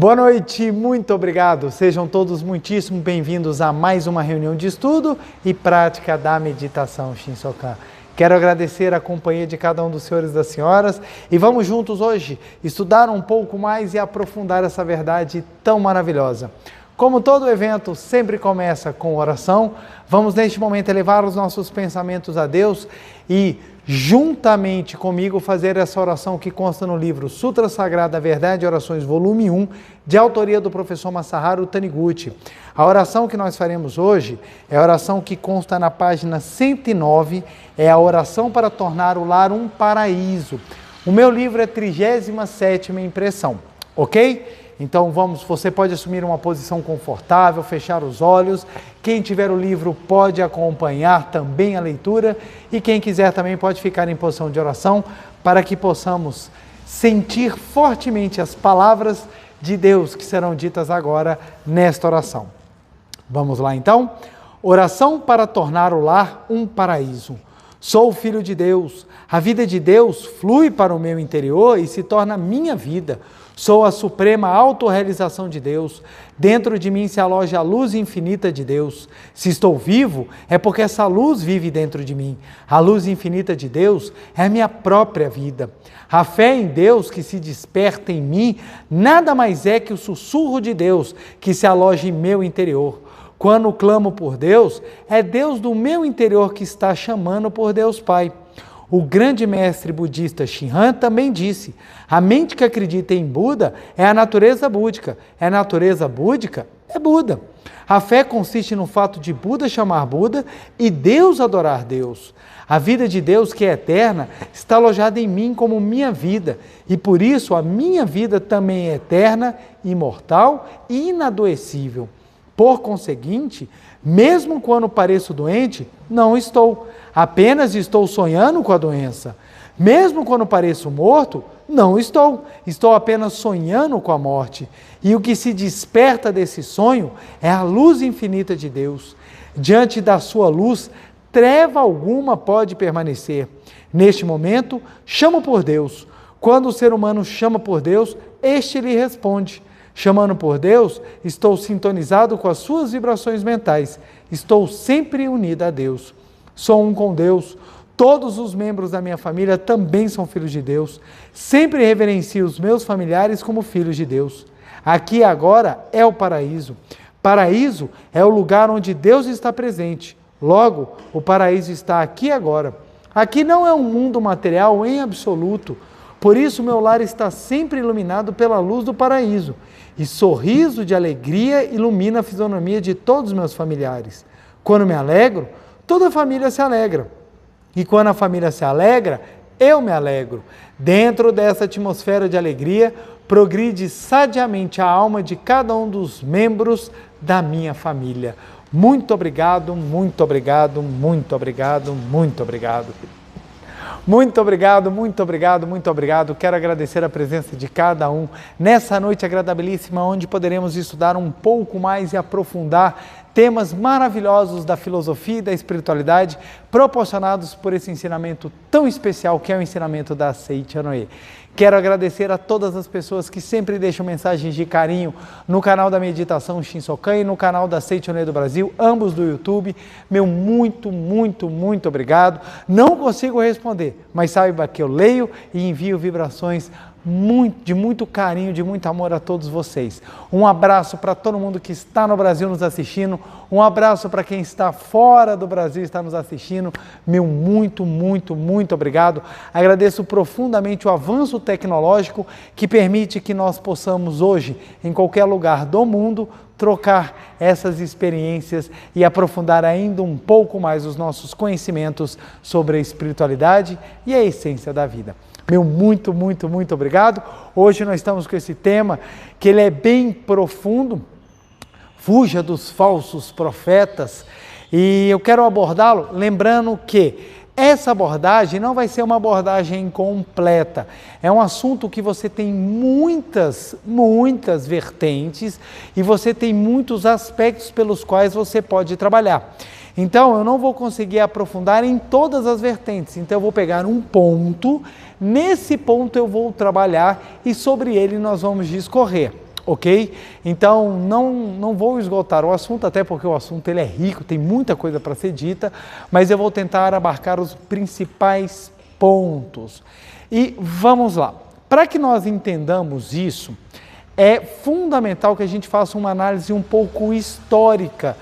Boa noite, muito obrigado. Sejam todos muitíssimo bem-vindos a mais uma reunião de estudo e prática da meditação Shinsokan. Quero agradecer a companhia de cada um dos senhores e das senhoras e vamos juntos hoje estudar um pouco mais e aprofundar essa verdade tão maravilhosa. Como todo evento sempre começa com oração, vamos neste momento elevar os nossos pensamentos a Deus e juntamente comigo fazer essa oração que consta no livro Sutra Sagrada Verdade e Orações, volume 1, de autoria do professor Masaharu Taniguchi. A oração que nós faremos hoje é a oração que consta na página 109, é a oração para tornar o lar um paraíso. O meu livro é 37ª impressão, ok? Então você pode assumir uma posição confortável, fechar os olhos. Quem tiver o livro pode acompanhar também a leitura e quem quiser também pode ficar em posição de oração para que possamos sentir fortemente as palavras de Deus que serão ditas agora nesta oração. Vamos lá então? Oração para tornar o lar um paraíso. Sou filho de Deus. A vida de Deus flui para o meu interior e se torna minha vida. Sou a suprema autorrealização de Deus. Dentro de mim se aloja a luz infinita de Deus. Se estou vivo, é porque essa luz vive dentro de mim. A luz infinita de Deus é a minha própria vida. A fé em Deus que se desperta em mim nada mais é que o sussurro de Deus que se aloja em meu interior. Quando clamo por Deus, é Deus do meu interior que está chamando por Deus Pai. O grande mestre budista Shinran também disse: a mente que acredita em Buda é a natureza búdica, é a natureza búdica, é Buda. A fé consiste no fato de Buda chamar Buda e Deus adorar Deus. A vida de Deus, que é eterna, está alojada em mim como minha vida, e por isso a minha vida também é eterna, imortal e inadoecível. Por conseguinte, mesmo quando pareço doente, não estou. Apenas estou sonhando com a doença. Mesmo quando pareço morto, não estou. Estou apenas sonhando com a morte. E o que se desperta desse sonho é a luz infinita de Deus. Diante da sua luz, treva alguma pode permanecer. Neste momento, chamo por Deus. Quando o ser humano chama por Deus, este lhe responde. Chamando por Deus, estou sintonizado com as suas vibrações mentais. Estou sempre unido a Deus. Sou um com Deus. Todos os membros da minha família também são filhos de Deus. Sempre reverencio os meus familiares como filhos de Deus. Aqui agora é o paraíso. Paraíso é o lugar onde Deus está presente. Logo, o paraíso está aqui agora. Aqui não é um mundo material em absoluto. Por isso, meu lar está sempre iluminado pela luz do paraíso. E sorriso de alegria ilumina a fisionomia de todos os meus familiares. Quando me alegro, toda a família se alegra. E quando a família se alegra, eu me alegro. Dentro dessa atmosfera de alegria, progride sadiamente a alma de cada um dos membros da minha família. Muito obrigado, muito obrigado, muito obrigado, muito obrigado. Muito obrigado, muito obrigado, muito obrigado. Quero agradecer a presença de cada um nessa noite agradabilíssima, onde poderemos estudar um pouco mais e aprofundar temas maravilhosos da filosofia e da espiritualidade, proporcionados por esse ensinamento tão especial que é o ensinamento da Seiichi Noe. Quero agradecer a todas as pessoas que sempre deixam mensagens de carinho no canal da Meditação Shinsokan e no canal da Seiichi Noe do Brasil, ambos do YouTube. Meu muito, muito, muito obrigado. Não consigo responder, mas saiba que eu leio e envio vibrações de muito carinho, de muito amor a todos vocês. Um abraço para todo mundo que está no Brasil nos assistindo, um abraço para quem está fora do Brasil e está nos assistindo. Meu muito, muito, muito obrigado. Agradeço profundamente o avanço tecnológico que permite que nós possamos hoje, em qualquer lugar do mundo, trocar essas experiências e aprofundar ainda um pouco mais os nossos conhecimentos sobre a espiritualidade e a essência da vida. Meu muito, muito, muito obrigado. Hoje nós estamos com esse tema que ele é bem profundo. Fuja dos falsos profetas. E eu quero abordá-lo lembrando que essa abordagem não vai ser uma abordagem completa. É um assunto que você tem muitas vertentes e você tem muitos aspectos pelos quais você pode trabalhar. Então, eu não vou conseguir aprofundar em todas as vertentes. Então, eu vou pegar um ponto, nesse ponto eu vou trabalhar e sobre ele nós vamos discorrer. ok? Então, não vou esgotar o assunto, até porque o assunto ele é rico, tem muita coisa para ser dita, mas eu vou tentar abarcar os principais pontos. E vamos lá. Para que nós entendamos isso, é fundamental que a gente faça uma análise um pouco histórica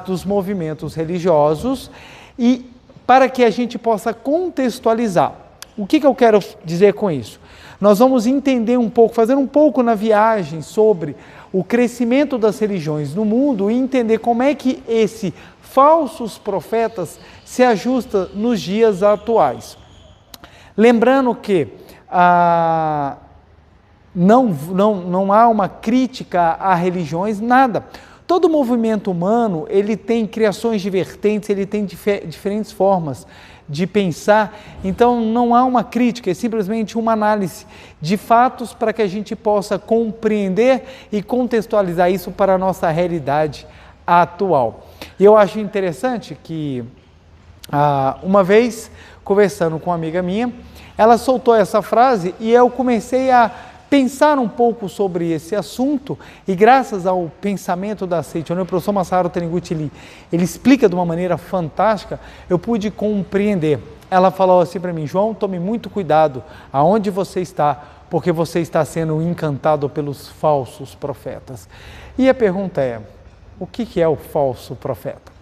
dos movimentos religiosos e para que a gente possa contextualizar. O que eu quero dizer com isso? Nós vamos entender um pouco, fazer um pouco na viagem sobre o crescimento das religiões no mundo e entender como é que esses falsos profetas se ajustam nos dias atuais. Lembrando que não há uma crítica a religiões, nada. Todo movimento humano, ele tem criações divergentes, ele tem diferentes formas de pensar, então não há uma crítica, é simplesmente uma análise de fatos para que a gente possa compreender e contextualizar isso para a nossa realidade atual. E eu acho interessante que, uma vez, conversando com uma amiga minha, ela soltou essa frase e eu comecei a pensar um pouco sobre esse assunto e graças ao pensamento da Seiichi Honui, o professor Masaharu Taniguchi, ele explica de uma maneira fantástica, eu pude compreender. Ela falou assim para mim: João, tome muito cuidado aonde você está, porque você está sendo encantado pelos falsos profetas. E a pergunta é, o que é o falso profeta?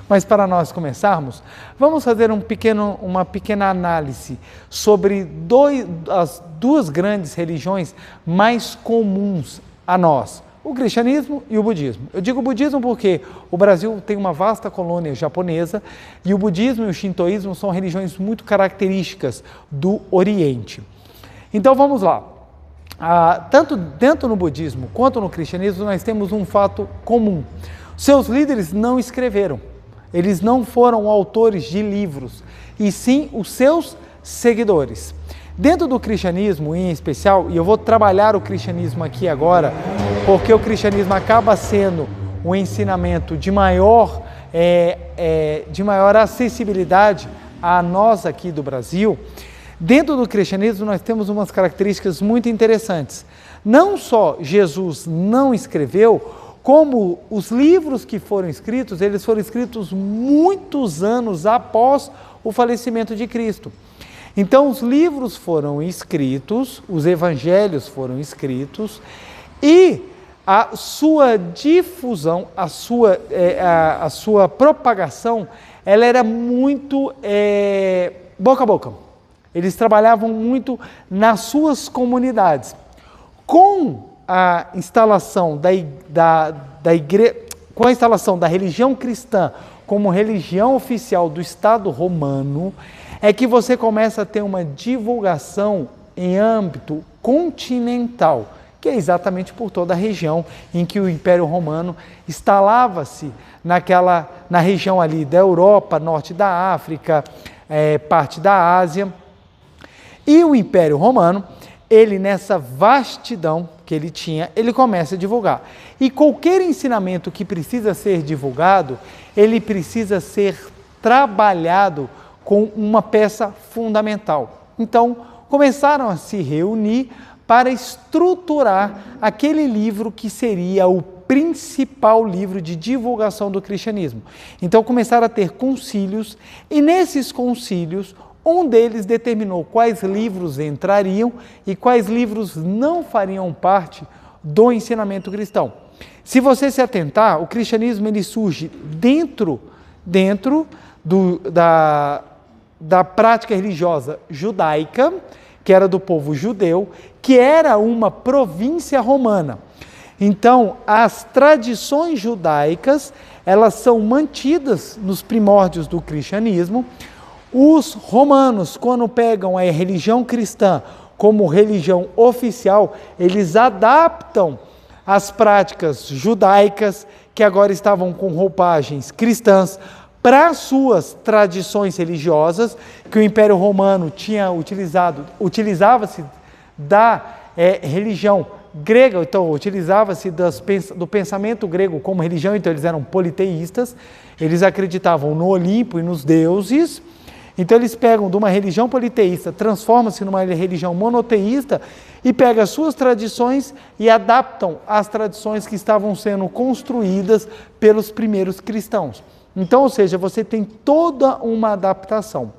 Mas para nós começarmos, vamos fazer uma pequena análise sobre as duas grandes religiões mais comuns a nós, o cristianismo e o budismo. Eu digo budismo porque o Brasil tem uma vasta colônia japonesa e o budismo e o shintoísmo são religiões muito características do Oriente. Então vamos lá. Tanto no budismo quanto no cristianismo nós temos um fato comum. Seus líderes não escreveram. Eles não foram autores de livros, e sim os seus seguidores. Dentro do cristianismo, em especial, e eu vou trabalhar o cristianismo aqui agora, porque o cristianismo acaba sendo um ensinamento de maior acessibilidade a nós aqui do Brasil. Dentro do cristianismo, nós temos umas características muito interessantes. Não só Jesus não escreveu, como os livros que foram escritos, eles foram escritos muitos anos após o falecimento de Cristo. Então, os livros foram escritos, os evangelhos foram escritos, e a sua difusão, a sua propagação, ela era muito boca a boca. Eles trabalhavam muito nas suas comunidades. Com a instalação com a instalação da religião cristã como religião oficial do Estado romano, é que você começa a ter uma divulgação em âmbito continental, que é exatamente por toda a região em que o Império Romano instalava-se na região ali da Europa, norte da África, parte da Ásia. E o Império Romano, ele nessa vastidão que ele tinha, ele começa a divulgar. E qualquer ensinamento que precisa ser divulgado, ele precisa ser trabalhado com uma peça fundamental. Então, começaram a se reunir para estruturar aquele livro que seria o principal livro de divulgação do cristianismo. Então, começaram a ter concílios, e nesses concílios, um deles determinou quais livros entrariam e quais livros não fariam parte do ensinamento cristão. Se você se atentar, o cristianismo ele surge dentro da prática religiosa judaica, que era do povo judeu, que era uma província romana. Então, as tradições judaicas, elas são mantidas nos primórdios do cristianismo. Os romanos, quando pegam a religião cristã como religião oficial, eles adaptam as práticas judaicas, que agora estavam com roupagens cristãs, para suas tradições religiosas, que o Império Romano utilizava-se da religião grega, então utilizava-se do pensamento grego como religião, então eles eram politeístas, eles acreditavam no Olimpo e nos deuses. Então eles pegam de uma religião politeísta, transformam-se numa religião monoteísta e pegam as suas tradições e adaptam às tradições que estavam sendo construídas pelos primeiros cristãos. Então, ou seja, você tem toda uma adaptação.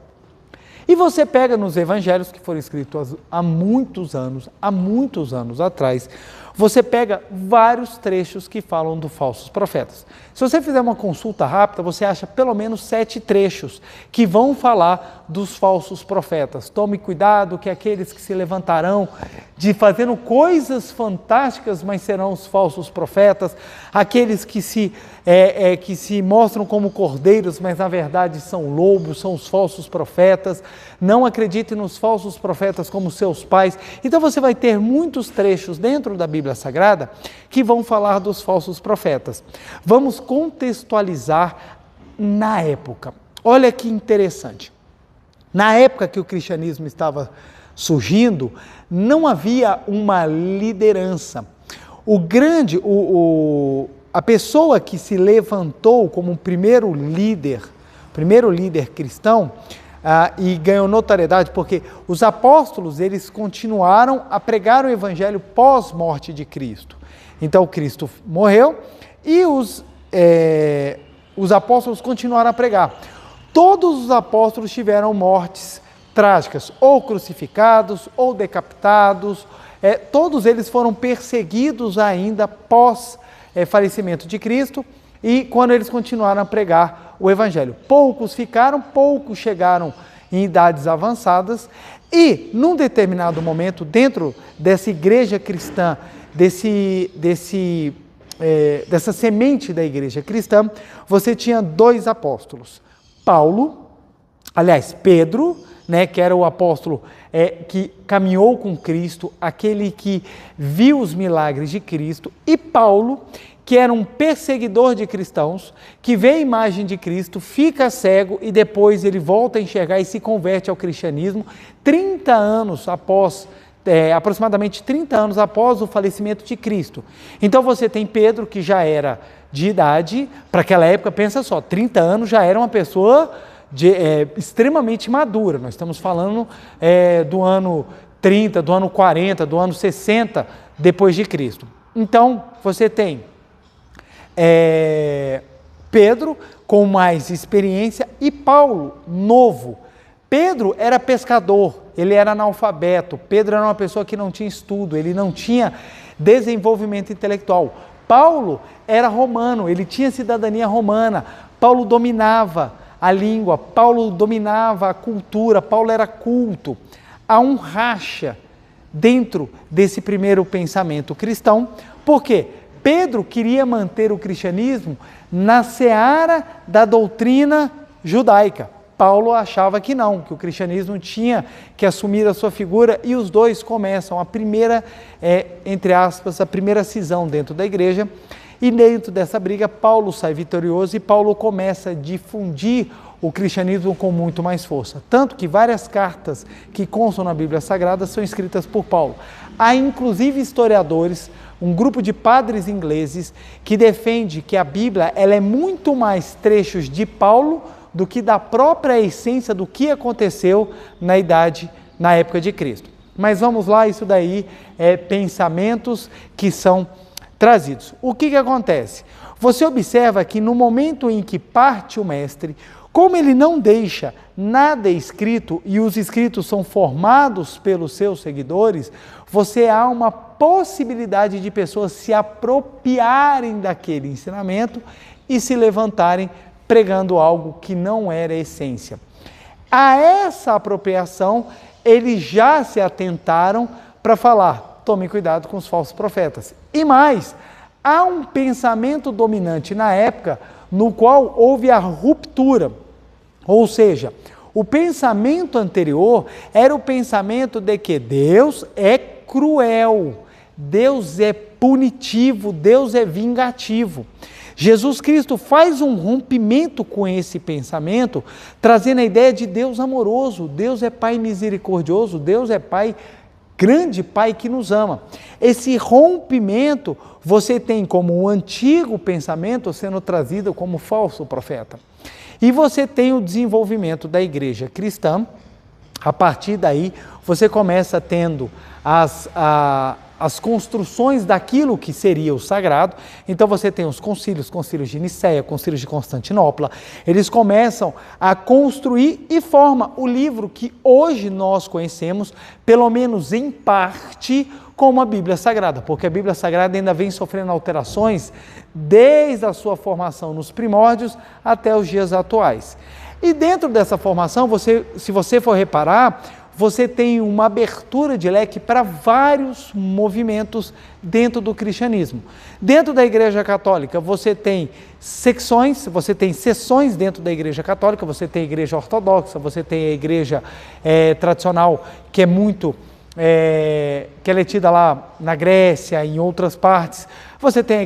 E você pega nos evangelhos que foram escritos há muitos anos atrás, você pega vários trechos que falam dos falsos profetas. Se você fizer uma consulta rápida, você acha pelo menos 7 trechos que vão falar dos falsos profetas. Tome cuidado que aqueles que se levantarão fazendo coisas fantásticas, mas serão os falsos profetas. Aqueles que se mostram como cordeiros, mas na verdade são lobos, são os falsos profetas. Não acredite nos falsos profetas como seus pais. Então você vai ter muitos trechos dentro da Bíblia Sagrada que vão falar dos falsos profetas. Vamos contextualizar na época. Olha que interessante. Na época que o cristianismo estava surgindo, não havia uma liderança. A pessoa que se levantou como primeiro líder cristão, e ganhou notoriedade, porque os apóstolos, eles continuaram a pregar o evangelho pós-morte de Cristo. Então, Cristo morreu e os apóstolos continuaram a pregar. Todos os apóstolos tiveram mortes trágicas, ou crucificados, ou decapitados, todos eles foram perseguidos ainda pós falecimento de Cristo, e quando eles continuaram a pregar o evangelho. Poucos ficaram, poucos chegaram em idades avançadas, e num determinado momento, dentro dessa igreja cristã, dessa semente da igreja cristã, você tinha 2 apóstolos. Pedro, que era o apóstolo que caminhou com Cristo, aquele que viu os milagres de Cristo, e Paulo, que era um perseguidor de cristãos, que vê a imagem de Cristo, fica cego e depois ele volta a enxergar e se converte ao cristianismo 30 anos após, aproximadamente 30 anos após o falecimento de Cristo. Então você tem Pedro, que já era de idade, para aquela época, pensa só, 30 anos já era uma pessoa extremamente madura. Nós estamos falando do ano 30, do ano 40, do ano 60 depois de Cristo. Então você tem Pedro com mais experiência e Paulo novo. Pedro era pescador, ele era analfabeto. Pedro era uma pessoa que não tinha estudo, ele não tinha desenvolvimento intelectual. Paulo era romano, ele tinha cidadania romana. Paulo dominava a língua, Paulo dominava a cultura, Paulo era culto. Há um racha dentro desse primeiro pensamento cristão, porque Pedro queria manter o cristianismo na seara da doutrina judaica. Paulo achava que não, que o cristianismo tinha que assumir a sua figura, e os dois começam a primeira, entre aspas, a primeira cisão dentro da igreja, e dentro dessa briga Paulo sai vitorioso e Paulo começa a difundir o cristianismo com muito mais força. Tanto que várias cartas que constam na Bíblia Sagrada são escritas por Paulo. Há inclusive historiadores, um grupo de padres ingleses que defende que a Bíblia ela é muito mais trechos de Paulo do que da própria essência do que aconteceu na época de Cristo. Mas vamos lá, isso daí é pensamentos que são trazidos. O que acontece? Você observa que no momento em que parte o mestre, como ele não deixa nada escrito e os escritos são formados pelos seus seguidores, você há uma possibilidade de pessoas se apropriarem daquele ensinamento e se levantarem pregando algo que não era a essência. A essa apropriação, eles já se atentaram para falar, tome cuidado com os falsos profetas. E mais, há um pensamento dominante na época no qual houve a ruptura. Ou seja, o pensamento anterior era o pensamento de que Deus é cruel, Deus é punitivo, Deus é vingativo. Jesus Cristo faz um rompimento com esse pensamento, trazendo a ideia de Deus amoroso, Deus é Pai misericordioso, Deus é Pai grande Pai que nos ama. Esse rompimento você tem como o antigo pensamento sendo trazido como falso profeta. E você tem o desenvolvimento da igreja cristã. A partir daí, você começa tendo as construções daquilo que seria o sagrado. Então você tem os concílios de Nicéia, concílios de Constantinopla. Eles começam a construir e forma o livro que hoje nós conhecemos, pelo menos em parte, como a Bíblia Sagrada, porque a Bíblia Sagrada ainda vem sofrendo alterações desde a sua formação nos primórdios até os dias atuais. E dentro dessa formação, se você for reparar, você tem uma abertura de leque para vários movimentos dentro do cristianismo. Dentro da Igreja Católica, você tem seções dentro da Igreja Católica, você tem a Igreja Ortodoxa, você tem a Igreja tradicional, que é muito... que ela é tida lá na Grécia, em outras partes. Você tem a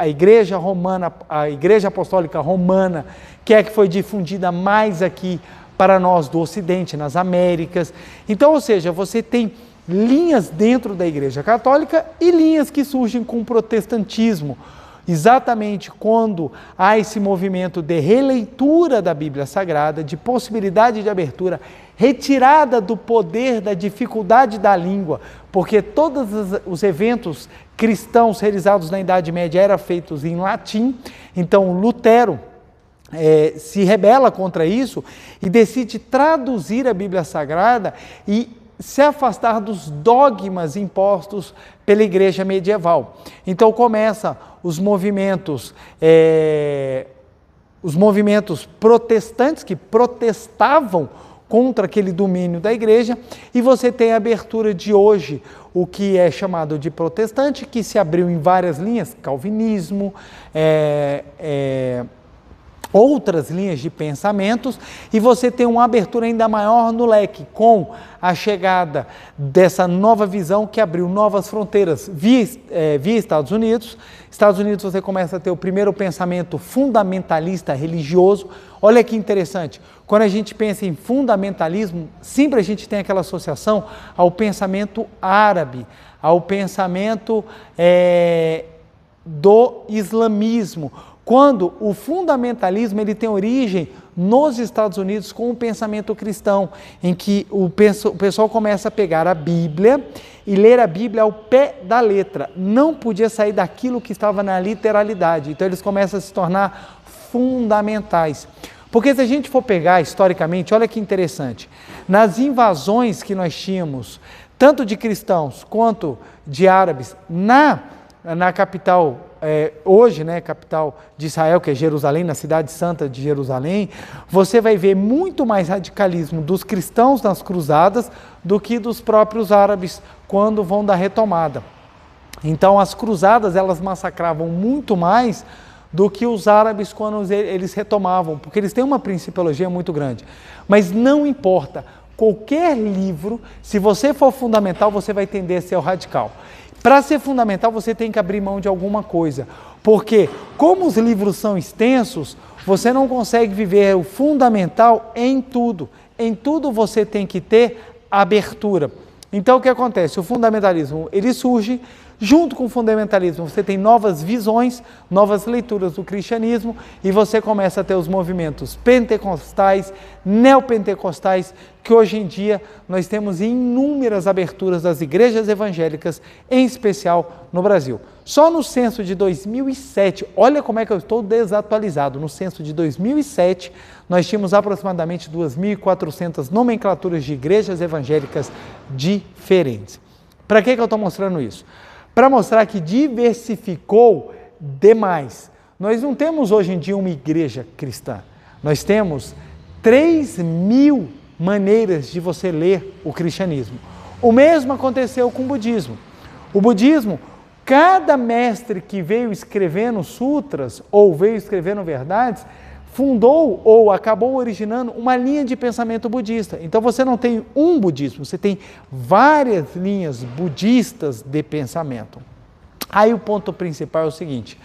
Igreja Romana, a Igreja Apostólica Romana, que é a que foi difundida mais aqui para nós do Ocidente, nas Américas. Então, ou seja, você tem linhas dentro da Igreja Católica e linhas que surgem com o protestantismo. Exatamente quando há esse movimento de releitura da Bíblia Sagrada, de possibilidade de abertura, retirada do poder da dificuldade da língua, porque todos os eventos cristãos realizados na Idade Média eram feitos em latim. Então Lutero se rebela contra isso e decide traduzir a Bíblia Sagrada e se afastar dos dogmas impostos pela igreja medieval. Então começa os movimentos protestantes que protestavam contra aquele domínio da igreja, e você tem a abertura de hoje, o que é chamado de protestante, que se abriu em várias linhas, calvinismo, outras linhas de pensamentos, e você tem uma abertura ainda maior no leque, com a chegada dessa nova visão que abriu novas fronteiras via Estados Unidos. Estados Unidos você começa a ter o primeiro pensamento fundamentalista religioso. Olha que interessante, quando a gente pensa em fundamentalismo, sempre a gente tem aquela associação ao pensamento árabe, ao pensamento do islamismo, quando o fundamentalismo ele tem origem nos Estados Unidos com o pensamento cristão, em que o pessoal começa a pegar a Bíblia e ler a Bíblia ao pé da letra, não podia sair daquilo que estava na literalidade, então eles começam a se tornar fundamentais. Porque se a gente for pegar historicamente, olha que interessante, nas invasões que nós tínhamos, tanto de cristãos quanto de árabes, na capital, hoje, capital de Israel, que é Jerusalém, na cidade santa de Jerusalém, você vai ver muito mais radicalismo dos cristãos nas cruzadas do que dos próprios árabes quando vão da retomada. Então as cruzadas, elas massacravam muito mais do que os árabes quando eles retomavam, porque eles têm uma principiologia muito grande. Mas não importa, qualquer livro, se você for fundamental, você vai tender a ser o radical. Para ser fundamental, você tem que abrir mão de alguma coisa, porque como os livros são extensos, você não consegue viver o fundamental em tudo. Em tudo você tem que ter abertura. Então o que acontece? O fundamentalismo, ele surge, junto com o fundamentalismo você tem novas visões, novas leituras do cristianismo, e você começa a ter os movimentos pentecostais, neopentecostais, que hoje em dia nós temos inúmeras aberturas das igrejas evangélicas, em especial no Brasil. Só no censo de 2007, olha como é que eu estou desatualizado, no censo de 2007, nós tínhamos aproximadamente 2.400 nomenclaturas de igrejas evangélicas diferentes. Para que eu estou mostrando isso? Para mostrar que diversificou demais. Nós não temos hoje em dia uma igreja cristã, nós temos 3.000 maneiras de você ler o cristianismo. O mesmo aconteceu com o budismo. O budismo, cada mestre que veio escrevendo sutras ou veio escrevendo verdades, fundou ou acabou originando uma linha de pensamento budista. Então você não tem um budismo, você tem várias linhas budistas de pensamento. Aí o ponto principal é o seguinte,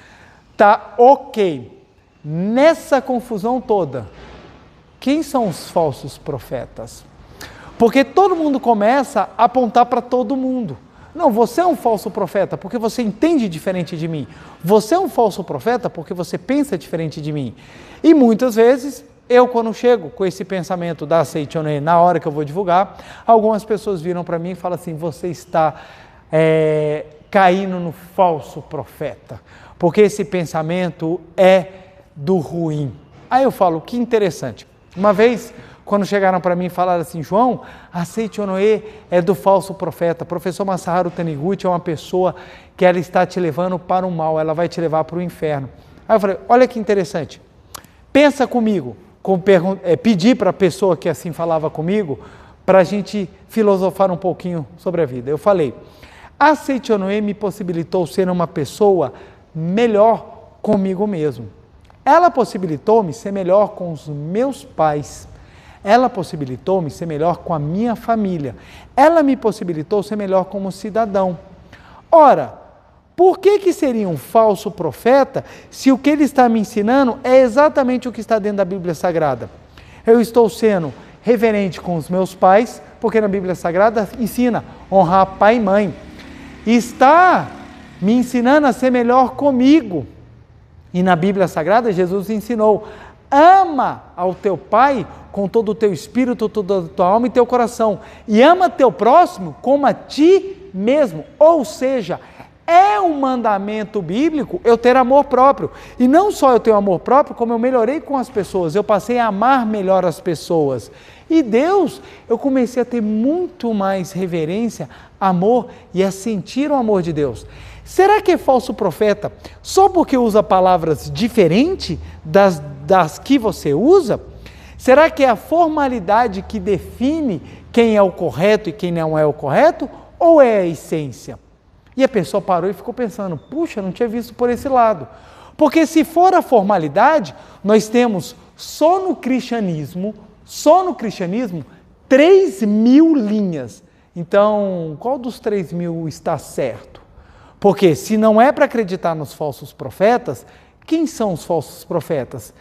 tá ok, nessa confusão toda, quem são os falsos profetas? Porque todo mundo começa a apontar para todo mundo. Não, você é um falso profeta porque você entende diferente de mim. Você é um falso profeta porque você pensa diferente de mim. E muitas vezes, eu quando chego com esse pensamento da Seichonoye, na hora que eu vou divulgar, algumas pessoas viram para mim e falam assim, você está caindo no falso profeta, porque esse pensamento é do ruim. Aí eu falo, que interessante. Uma vez, quando chegaram para mim e falaram assim, João, a Seichonoye é do falso profeta. Professor Masaharu Taniguchi é uma pessoa que ela está te levando para o mal, ela vai te levar para o inferno. Aí eu falei, olha que interessante, pensa comigo, pedi para a pessoa que assim falava comigo, para a gente filosofar um pouquinho sobre a vida. Eu falei, a Seichonoye me possibilitou ser uma pessoa melhor comigo mesmo. Ela possibilitou-me ser melhor com os meus pais. Ela possibilitou-me ser melhor com a minha família. Ela me possibilitou ser melhor como cidadão. Ora, por que seria um falso profeta se o que ele está me ensinando é exatamente o que está dentro da Bíblia Sagrada? Eu estou sendo reverente com os meus pais, porque na Bíblia Sagrada ensina honrar pai e mãe. Está me ensinando a ser melhor comigo. E na Bíblia Sagrada, Jesus ensinou, ama ao teu pai com todo o teu espírito, toda a tua alma e teu coração. E ama teu próximo como a ti mesmo. Ou seja, é um mandamento bíblico eu ter amor próprio. E não só eu tenho amor próprio, como eu melhorei com as pessoas. Eu passei a amar melhor as pessoas. E Deus, eu comecei a ter muito mais reverência, amor e a sentir o amor de Deus. Será que é falso profeta só porque usa palavras diferentes das que você usa? Será que é a formalidade que define quem é o correto e quem não é o correto? Ou é a essência? E a pessoa parou e ficou pensando, puxa, não tinha visto por esse lado. Porque se for a formalidade, nós temos só no cristianismo 3.000 linhas. Então, qual dos 3.000 está certo? Porque se não é para acreditar nos falsos profetas, quem são os falsos profetas?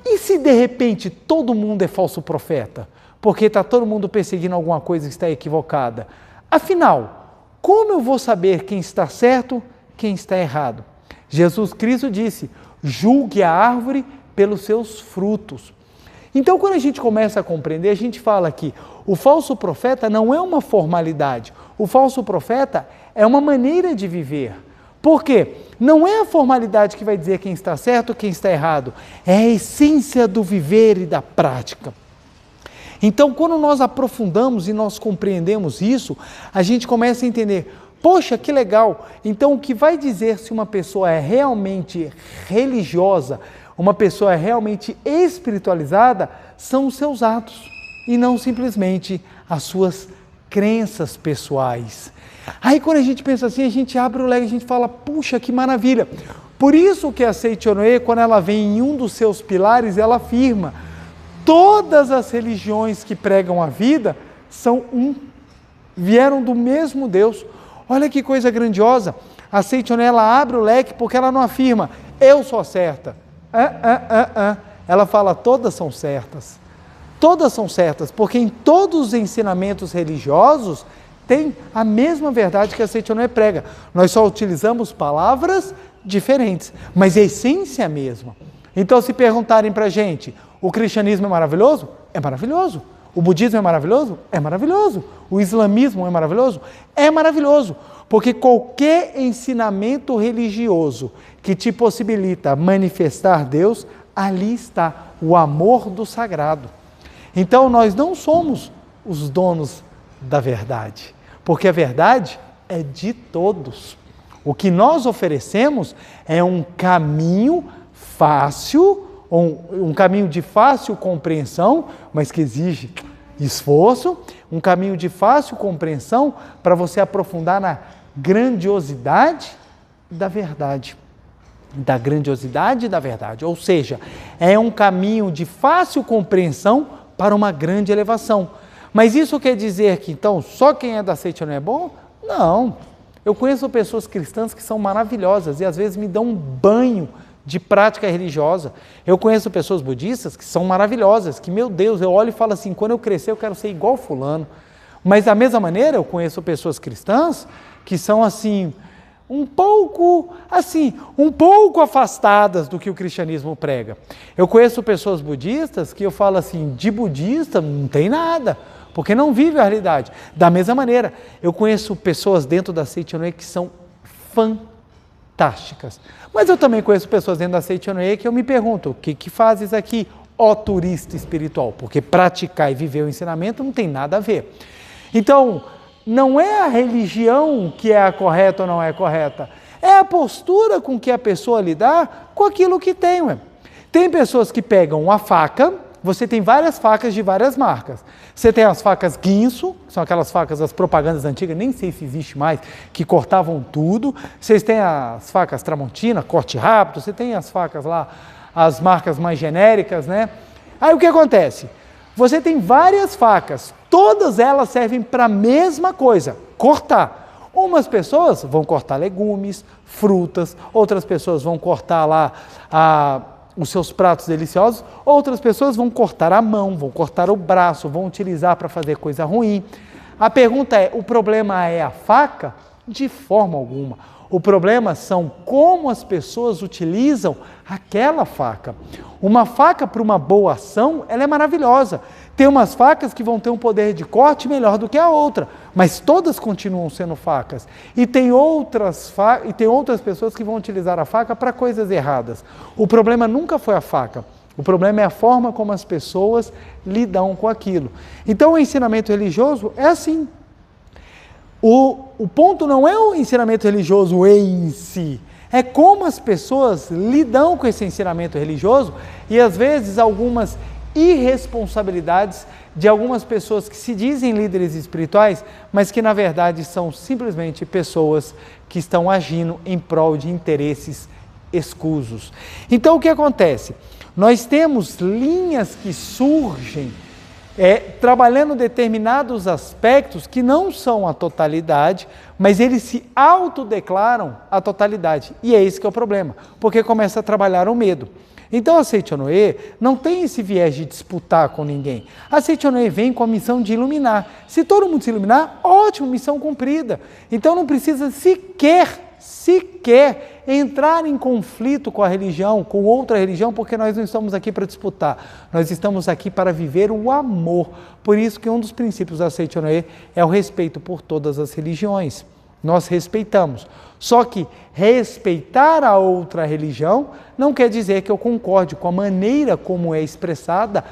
E se de repente todo mundo é falso profeta? Porque está todo mundo perseguindo alguma coisa que está equivocada. Afinal, como eu vou saber quem está certo, quem está errado? Jesus Cristo disse, julgue a árvore pelos seus frutos. Então, quando a gente começa a compreender, a gente fala que o falso profeta não é uma formalidade. O falso profeta é uma maneira de viver. Por quê? Não é a formalidade que vai dizer quem está certo, quem está errado. É a essência do viver e da prática. Então, quando nós aprofundamos e nós compreendemos isso, a gente começa a entender, poxa, que legal. Então, o que vai dizer se uma pessoa é realmente religiosa, uma pessoa é realmente espiritualizada, são os seus atos e não simplesmente as suas crenças pessoais. Aí quando a gente pensa assim, a gente abre o leque e a gente fala, puxa, que maravilha. Por isso que a Seichonoye, quando ela vem em um dos seus pilares, ela afirma, todas as religiões que pregam a vida são vieram do mesmo Deus. Olha que coisa grandiosa. A Seichonoye, ela abre o leque porque ela não afirma, eu sou certa. Ela fala, todas são certas. Todas são certas, porque em todos os ensinamentos religiosos tem a mesma verdade que a Seichonoye prega. Nós só utilizamos palavras diferentes, mas a essência é a mesma. Então, se perguntarem para a gente, o cristianismo é maravilhoso? É maravilhoso. O budismo é maravilhoso? É maravilhoso. O islamismo é maravilhoso? É maravilhoso. Porque qualquer ensinamento religioso que te possibilita manifestar Deus, ali está o amor do sagrado. Então, nós não somos os donos da verdade, porque a verdade é de todos. O que nós oferecemos é um caminho fácil, um caminho de fácil compreensão, mas que exige esforço, um caminho de fácil compreensão para você aprofundar na grandiosidade da verdade. Da grandiosidade da verdade. Ou seja, é um caminho de fácil compreensão para uma grande elevação. Mas isso quer dizer que, então, só quem é da Seichonoye é bom? Não. Eu conheço pessoas cristãs que são maravilhosas e às vezes me dão um banho de prática religiosa. Eu conheço pessoas budistas que são maravilhosas, que, meu Deus, eu olho e falo assim, quando eu crescer eu quero ser igual fulano. Mas da mesma maneira, eu conheço pessoas cristãs que são assim, um pouco afastadas do que o cristianismo prega. Eu conheço pessoas budistas que eu falo assim, de budista não tem nada, porque não vive a realidade. Da mesma maneira, eu conheço pessoas dentro da Seichonoye que são fantásticas. Mas eu também conheço pessoas dentro da Seichonoye que eu me pergunto, o que fazes aqui, ó turista espiritual? Porque praticar e viver o ensinamento não tem nada a ver. Então, não é a religião que é a correta ou não é correta, é a postura com que a pessoa lidar com aquilo que tem. Ué. Tem pessoas que pegam a faca, você tem várias facas de várias marcas. Você tem as facas Guinso, que são aquelas facas das propagandas antigas, nem sei se existe mais, que cortavam tudo. Vocês têm as facas Tramontina, corte rápido, você tem as facas lá, as marcas mais genéricas, né? Aí o que acontece? Você tem várias facas, todas elas servem para a mesma coisa, cortar. Umas pessoas vão cortar legumes, frutas, outras pessoas vão cortar lá os seus pratos deliciosos, outras pessoas vão cortar a mão, vão cortar o braço, vão utilizar para fazer coisa ruim. A pergunta é, o problema é a faca? De forma alguma. O problema são como as pessoas utilizam aquela faca. Uma faca para uma boa ação, ela é maravilhosa. Tem umas facas que vão ter um poder de corte melhor do que a outra, mas todas continuam sendo facas. E tem outras pessoas que vão utilizar a faca para coisas erradas. O problema nunca foi a faca. O problema é a forma como as pessoas lidam com aquilo. Então o ensinamento religioso é assim. O ponto não é o ensinamento religioso em si, é como as pessoas lidam com esse ensinamento religioso e às vezes algumas irresponsabilidades de algumas pessoas que se dizem líderes espirituais, mas que na verdade são simplesmente pessoas que estão agindo em prol de interesses escusos. Então o que acontece? Nós temos linhas que surgem trabalhando determinados aspectos que não são a totalidade, mas eles se autodeclaram a totalidade. E é esse que é o problema, porque começa a trabalhar o medo. Então a Seichonoye não tem esse viés de disputar com ninguém. A Seichonoye vem com a missão de iluminar. Se todo mundo se iluminar, ótimo, missão cumprida. Então não precisa sequer entrar em conflito com a religião, com outra religião, porque nós não estamos aqui para disputar, nós estamos aqui para viver o amor. Por isso que um dos princípios da Seichonoye é o respeito por todas as religiões. Nós respeitamos. Só que respeitar a outra religião não quer dizer que eu concorde com a maneira como é expressada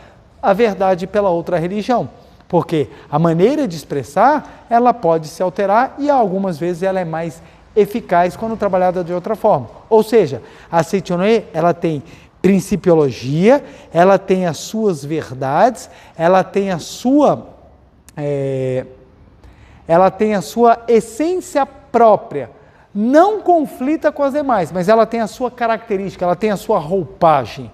a verdade pela outra religião. Porque a maneira de expressar, ela pode se alterar e algumas vezes ela é mais eficaz quando trabalhada de outra forma. Ou seja, a Seichonoye, ela tem principiologia, ela tem as suas verdades, ela tem a sua essência própria. Não conflita com as demais, mas ela tem a sua característica, ela tem a sua roupagem.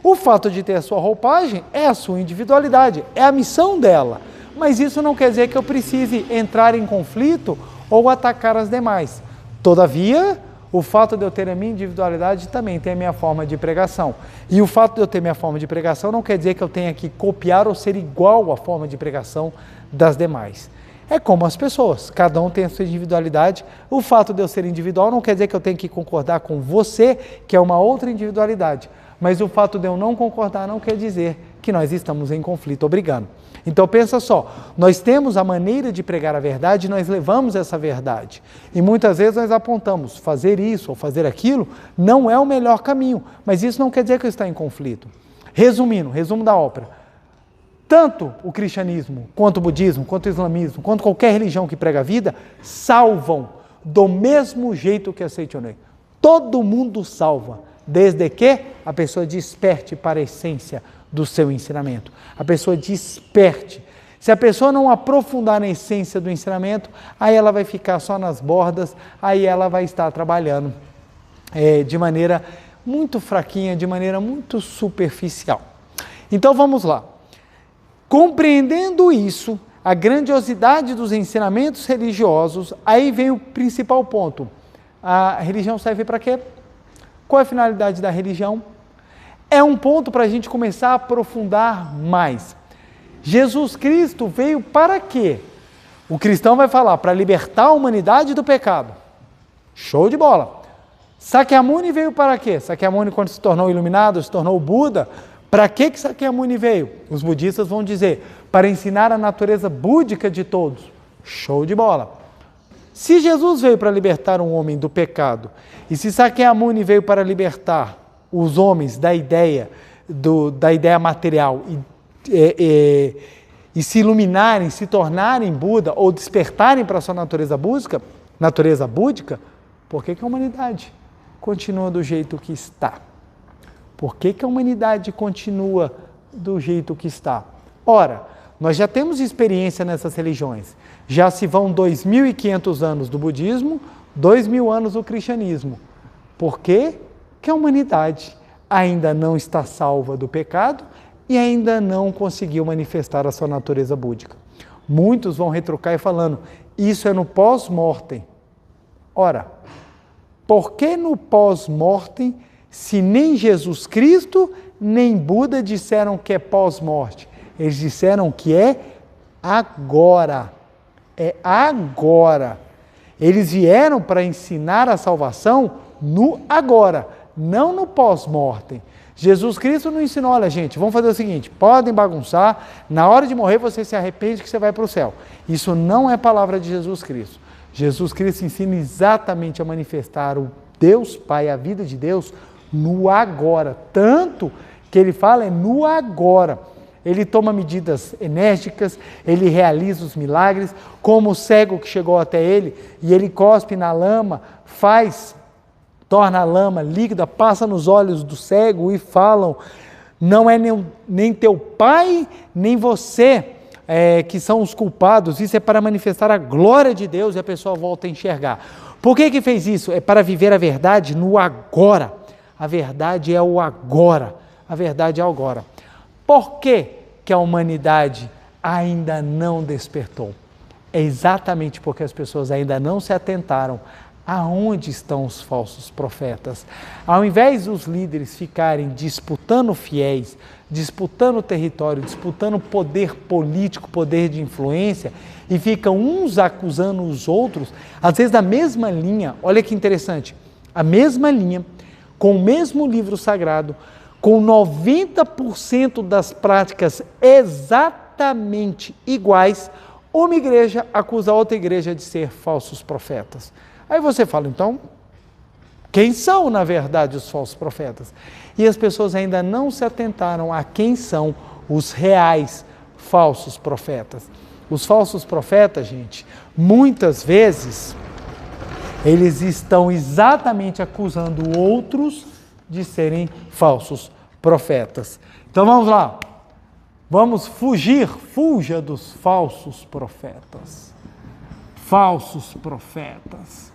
O fato de ter a sua roupagem é a sua individualidade, é a missão dela. Mas isso não quer dizer que eu precise entrar em conflito ou atacar as demais. Todavia, o fato de eu ter a minha individualidade também tem a minha forma de pregação. E o fato de eu ter minha forma de pregação não quer dizer que eu tenha que copiar ou ser igual à forma de pregação das demais. É como as pessoas, cada um tem a sua individualidade. O fato de eu ser individual não quer dizer que eu tenho que concordar com você, que é uma outra individualidade. Mas o fato de eu não concordar não quer dizer que nós estamos em conflito ou brigando. Então pensa só, nós temos a maneira de pregar a verdade e nós levamos essa verdade. E muitas vezes nós apontamos, fazer isso ou fazer aquilo não é o melhor caminho, mas isso não quer dizer que eu estou em conflito. Resumindo, resumo da ópera. Tanto o cristianismo, quanto o budismo, quanto o islamismo, quanto qualquer religião que prega a vida, salvam do mesmo jeito que a Seichonoye. Todo mundo salva, desde que a pessoa desperte para a essência do seu ensinamento. A pessoa desperte. Se a pessoa não aprofundar na essência do ensinamento, aí ela vai ficar só nas bordas, aí ela vai estar trabalhando de maneira muito fraquinha, de maneira muito superficial. Então vamos lá. Compreendendo isso, a grandiosidade dos ensinamentos religiosos, aí vem o principal ponto. A religião serve para quê? Qual é a finalidade da religião? É um ponto para a gente começar a aprofundar mais. Jesus Cristo veio para quê? O cristão vai falar para libertar a humanidade do pecado. Show de bola. Sakyamuni veio para quê? Sakyamuni, quando se tornou iluminado, se tornou Buda, para que Sakyamuni veio? Os budistas vão dizer, para ensinar a natureza búdica de todos. Show de bola. Se Jesus veio para libertar um homem do pecado, e se Sakyamuni veio para libertar os homens da ideia material e se iluminarem, se tornarem Buda ou despertarem para a sua natureza búdica, por que a humanidade continua do jeito que está? Por que a humanidade continua do jeito que está? Ora, nós já temos experiência nessas religiões. Já se vão 2.500 anos do budismo, 2.000 anos do cristianismo. Por que a humanidade ainda não está salva do pecado e ainda não conseguiu manifestar a sua natureza búdica? Muitos vão retrucar e falando, isso é no pós-mortem. Ora, por que no pós-mortem, se nem Jesus Cristo, nem Buda disseram que é pós-morte? Eles disseram que é agora. É agora. Eles vieram para ensinar a salvação no agora, não no pós-mortem. Jesus Cristo não ensinou, olha gente, vamos fazer o seguinte, podem bagunçar, na hora de morrer você se arrepende que você vai para o céu. Isso não é palavra de Jesus Cristo. Jesus Cristo ensina exatamente a manifestar o Deus Pai, a vida de Deus, no agora. Tanto que ele fala é no agora. Ele toma medidas enérgicas, ele realiza os milagres, como o cego que chegou até ele, e ele cospe na lama, torna a lama líquida, passa nos olhos do cego e falam, não é nem teu pai, nem você que são os culpados, isso é para manifestar a glória de Deus e a pessoa volta a enxergar. Por que fez isso? É para viver a verdade no agora. A verdade é o agora. A verdade é o agora. Por que a humanidade ainda não despertou? É exatamente porque as pessoas ainda não se atentaram aonde estão os falsos profetas. Ao invés dos líderes ficarem disputando fiéis, disputando território, disputando poder político, poder de influência, e ficam uns acusando os outros, às vezes da mesma linha, olha que interessante, a mesma linha, com o mesmo livro sagrado, com 90% das práticas exatamente iguais, uma igreja acusa a outra igreja de ser falsos profetas. Aí você fala, então, quem são, na verdade, os falsos profetas? E as pessoas ainda não se atentaram a quem são os reais falsos profetas. Os falsos profetas, gente, muitas vezes, eles estão exatamente acusando outros de serem falsos profetas. Então vamos lá, fuja dos falsos profetas. Falsos profetas.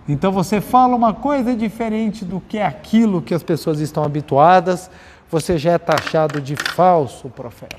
Então você fala uma coisa diferente do que aquilo que as pessoas estão habituadas, você já é taxado de falso profeta.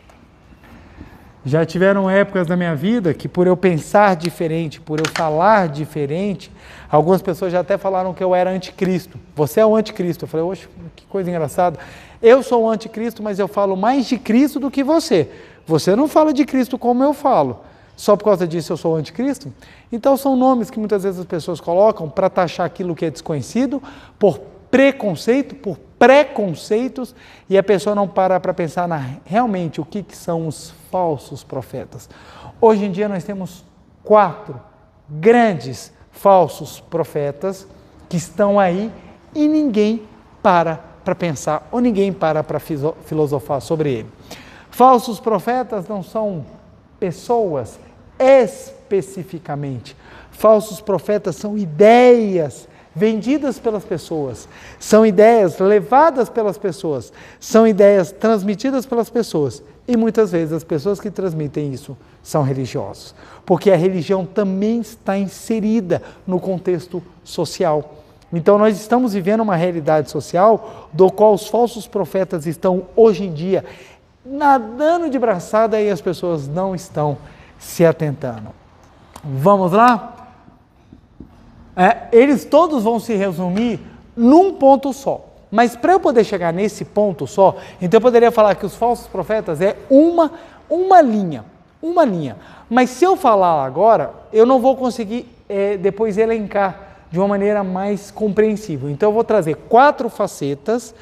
Já tiveram épocas na minha vida que por eu pensar diferente, por eu falar diferente, algumas pessoas já até falaram que eu era anticristo. Você é o anticristo. Eu falei, oxe, que coisa engraçada. Eu sou o anticristo, mas eu falo mais de Cristo do que você. Você não fala de Cristo como eu falo. Só por causa disso eu sou o anticristo? Então são nomes que muitas vezes as pessoas colocam para taxar aquilo que é desconhecido, por preconceito, por preconceitos, e a pessoa não para pensar realmente o que são os falsos profetas. Hoje em dia nós temos 4 grandes falsos profetas que estão aí e ninguém para pensar, ou ninguém para filosofar sobre ele. Falsos profetas não são pessoas especificamente. Falsos profetas são ideias vendidas pelas pessoas, são ideias levadas pelas pessoas, são ideias transmitidas pelas pessoas. E muitas vezes as pessoas que transmitem isso são religiosos, porque a religião também está inserida no contexto social. Então nós estamos vivendo uma realidade social do qual os falsos profetas estão hoje em dia nadando de braçada e as pessoas não estão se atentando. Vamos lá? Eles todos vão se resumir num ponto só. Mas para eu poder chegar nesse ponto só, então eu poderia falar que os falsos profetas é uma linha. Uma linha. Mas se eu falar agora, eu não vou conseguir depois elencar de uma maneira mais compreensível. Então eu vou trazer quatro facetas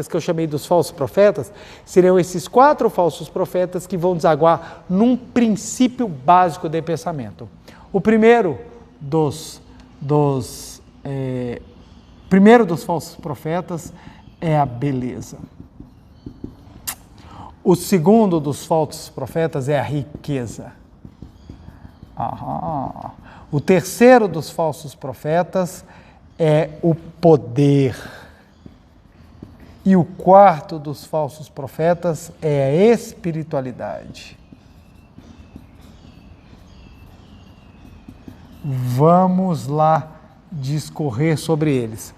que eu chamei dos falsos profetas, seriam esses 4 falsos profetas que vão desaguar num princípio básico de pensamento. O primeiro dos falsos profetas é a beleza. O segundo dos falsos profetas é a riqueza. O terceiro dos falsos profetas é o poder. E o quarto dos falsos profetas é a espiritualidade. Vamos lá discorrer sobre eles.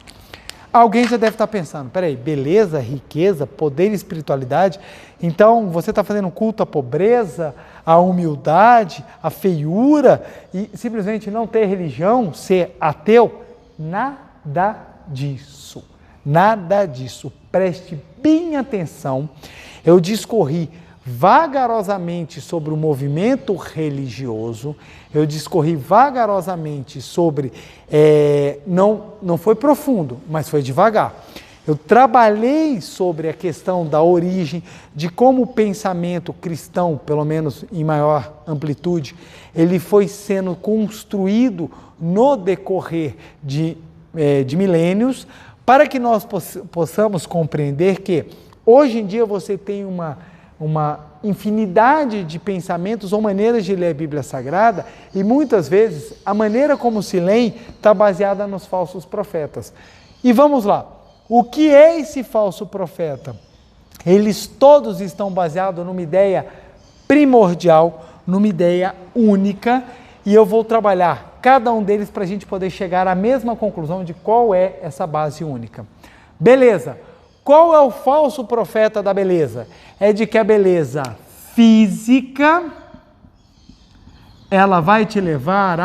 Alguém já deve estar pensando, peraí, beleza, riqueza, poder e espiritualidade, então você está fazendo culto à pobreza, à humildade, à feiura e simplesmente não ter religião, ser ateu? Nada disso. Nada disso. Preste bem atenção. Eu discorri vagarosamente sobre o movimento religioso, eu discorri vagarosamente sobre, não foi profundo, mas foi devagar. Eu trabalhei sobre a questão da origem, de como o pensamento cristão, pelo menos em maior amplitude, ele foi sendo construído no decorrer de milênios, para que nós possamos compreender que hoje em dia você tem uma infinidade de pensamentos ou maneiras de ler a Bíblia Sagrada e muitas vezes a maneira como se lê está baseada nos falsos profetas. E vamos lá, o que é esse falso profeta? Eles todos estão baseados numa ideia primordial, numa ideia única, e eu vou trabalhar cada um deles para a gente poder chegar à mesma conclusão de qual é essa base única. Beleza. Qual é o falso profeta da beleza? É de que a beleza física, ela vai te levar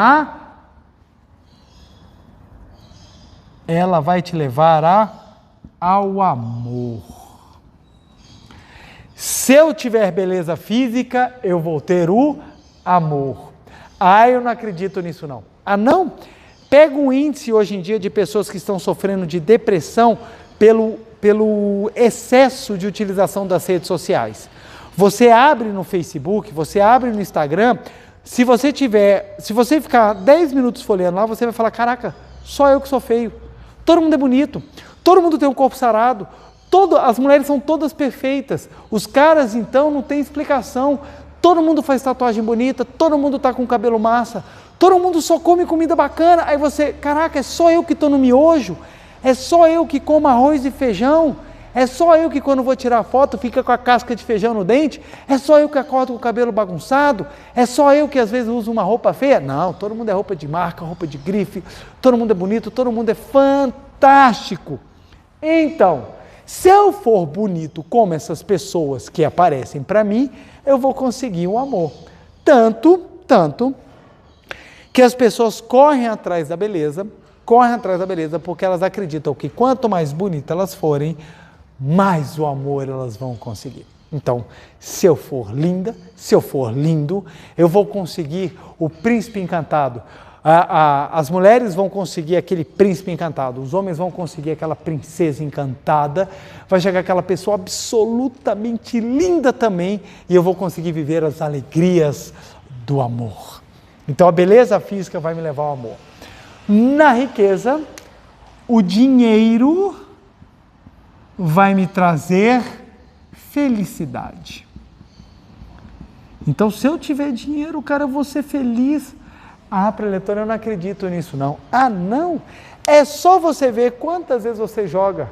ao amor. Se eu tiver beleza física, eu vou ter o amor. Eu não acredito nisso não. Não? Pega um índice hoje em dia de pessoas que estão sofrendo de depressão pelo excesso de utilização das redes sociais. Você abre no Facebook, você abre no Instagram, se você ficar 10 minutos folheando lá, você vai falar, caraca, só eu que sou feio. Todo mundo é bonito, todo mundo tem um corpo sarado, as mulheres são todas perfeitas, os caras então não tem explicação, todo mundo faz tatuagem bonita, todo mundo está com cabelo massa, todo mundo só come comida bacana, aí você, caraca, é só eu que estou no miojo, é só eu que como arroz e feijão, é só eu que quando vou tirar foto fica com a casca de feijão no dente, é só eu que acordo com o cabelo bagunçado, é só eu que às vezes uso uma roupa feia. Não, todo mundo é roupa de marca, roupa de grife, todo mundo é bonito, todo mundo é fantástico. Então, se eu for bonito como essas pessoas que aparecem para mim, eu vou conseguir o amor. Tanto que as pessoas correm atrás da beleza porque elas acreditam que quanto mais bonitas elas forem, mais o amor elas vão conseguir. Então, se eu for linda, se eu for lindo, eu vou conseguir o príncipe encantado. As mulheres vão conseguir aquele príncipe encantado, os homens vão conseguir aquela princesa encantada, vai chegar aquela pessoa absolutamente linda também, e eu vou conseguir viver as alegrias do amor. Então, a beleza física vai me levar ao amor. Na riqueza, o dinheiro vai me trazer felicidade. Então, se eu tiver dinheiro, cara, eu vou ser feliz. Preletor, eu não acredito nisso não. Não? É só você ver quantas vezes você joga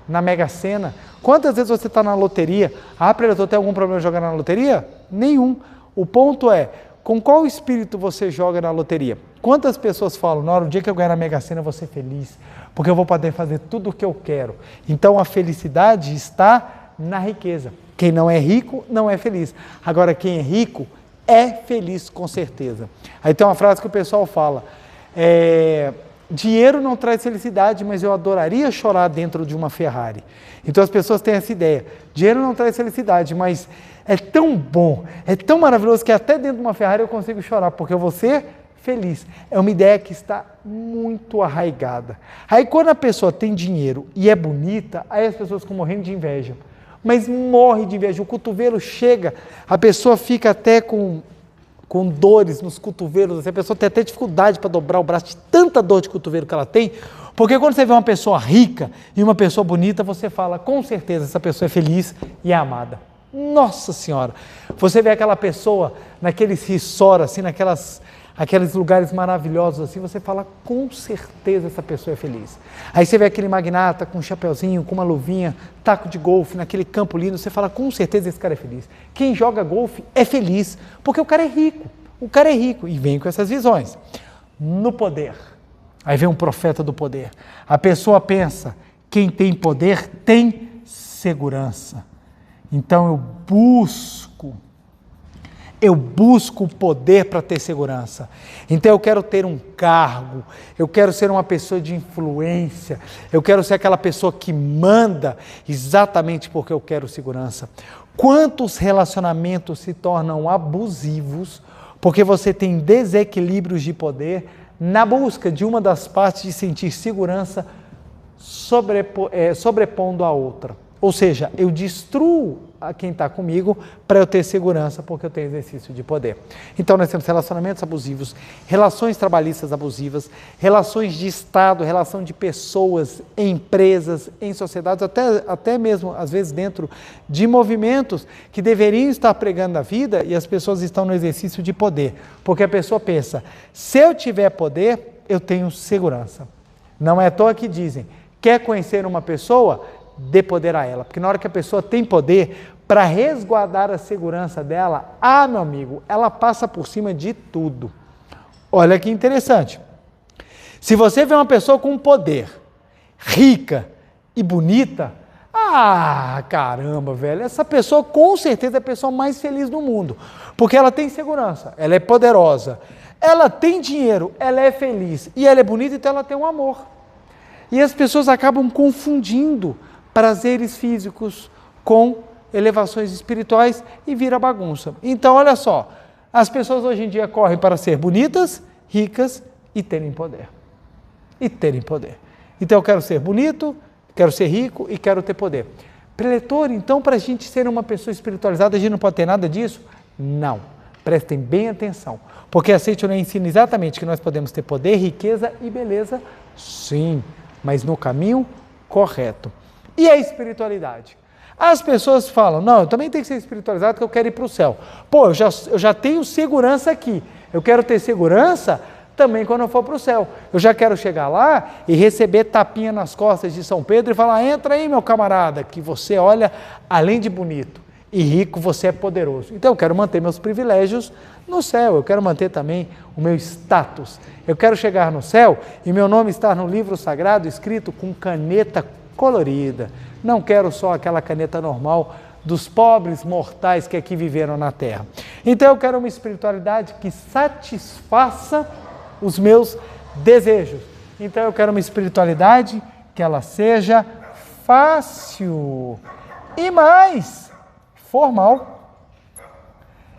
na Mega Sena, quantas vezes você está na loteria. Preletor, tem algum problema de jogar na loteria? Nenhum. O ponto é, com qual espírito você joga na loteria? Quantas pessoas falam, no dia que eu ganhar na Mega Sena eu vou ser feliz, porque eu vou poder fazer tudo o que eu quero. Então a felicidade está na riqueza. Quem não é rico não é feliz. Agora quem é rico é feliz com certeza. Aí tem uma frase que o pessoal fala, dinheiro não traz felicidade, mas eu adoraria chorar dentro de uma Ferrari. Então as pessoas têm essa ideia, dinheiro não traz felicidade, mas é tão bom, é tão maravilhoso que até dentro de uma Ferrari eu consigo chorar, porque eu vou ser feliz. É uma ideia que está muito arraigada. Aí quando a pessoa tem dinheiro e é bonita, aí as pessoas ficam morrendo de inveja. Mas morre de inveja, o cotovelo chega, a pessoa fica até com dores nos cotovelos, a pessoa tem até dificuldade para dobrar o braço, de tanta dor de cotovelo que ela tem, porque quando você vê uma pessoa rica e uma pessoa bonita, você fala, com certeza essa pessoa é feliz e é amada. Nossa Senhora! Você vê aquela pessoa naqueles resort, assim, aqueles lugares maravilhosos assim, você fala, com certeza essa pessoa é feliz. Aí você vê aquele magnata com um chapeuzinho, com uma luvinha, taco de golfe, naquele campo lindo, você fala, com certeza esse cara é feliz. Quem joga golfe é feliz, porque o cara é rico, e vem com essas visões. No poder, aí vem um profeta do poder, a pessoa pensa, quem tem poder tem segurança. Então eu busco o poder para ter segurança. Então eu quero ter um cargo, eu quero ser uma pessoa de influência, eu quero ser aquela pessoa que manda exatamente porque eu quero segurança. Quantos relacionamentos se tornam abusivos porque você tem desequilíbrios de poder na busca de uma das partes de sentir segurança sobrepondo a outra. Ou seja, eu destruo a quem está comigo para eu ter segurança, porque eu tenho exercício de poder. Então, nós temos relacionamentos abusivos, relações trabalhistas abusivas, relações de Estado, relação de pessoas, em empresas, em sociedades, até mesmo, às vezes, dentro de movimentos que deveriam estar pregando a vida e as pessoas estão no exercício de poder. Porque a pessoa pensa, se eu tiver poder, eu tenho segurança. Não é à toa que dizem, quer conhecer uma pessoa? Dê poder a ela, porque na hora que a pessoa tem poder para resguardar a segurança dela, meu amigo, ela passa por cima de tudo. Olha que interessante, se você vê uma pessoa com poder, rica e bonita, caramba, velho, essa pessoa com certeza é a pessoa mais feliz do mundo, porque ela tem segurança, ela é poderosa, ela tem dinheiro, ela é feliz e ela é bonita, então ela tem um amor. E as pessoas acabam confundindo prazeres físicos com elevações espirituais e vira bagunça. Então, olha só, as pessoas hoje em dia correm para ser bonitas, ricas e terem poder. Então, eu quero ser bonito, quero ser rico e quero ter poder. Preletor, então, para a gente ser uma pessoa espiritualizada, a gente não pode ter nada disso? Não. Prestem bem atenção, porque a Seichonen ensina exatamente que nós podemos ter poder, riqueza e beleza, sim, mas no caminho correto. E a espiritualidade? As pessoas falam, não, eu também tenho que ser espiritualizado porque eu quero ir para o céu. Pô, eu já tenho segurança aqui, eu quero ter segurança também quando eu for para o céu. Eu já quero chegar lá e receber tapinha nas costas de São Pedro e falar, entra aí meu camarada, que você olha, além de bonito e rico, você é poderoso. Então eu quero manter meus privilégios no céu, eu quero manter também o meu status. Eu quero chegar no céu e meu nome estar no livro sagrado escrito com caneta colorida. Não quero só aquela caneta normal dos pobres mortais que aqui viveram na terra. Então eu quero uma espiritualidade que satisfaça os meus desejos. Então eu quero uma espiritualidade que ela seja fácil e mais formal.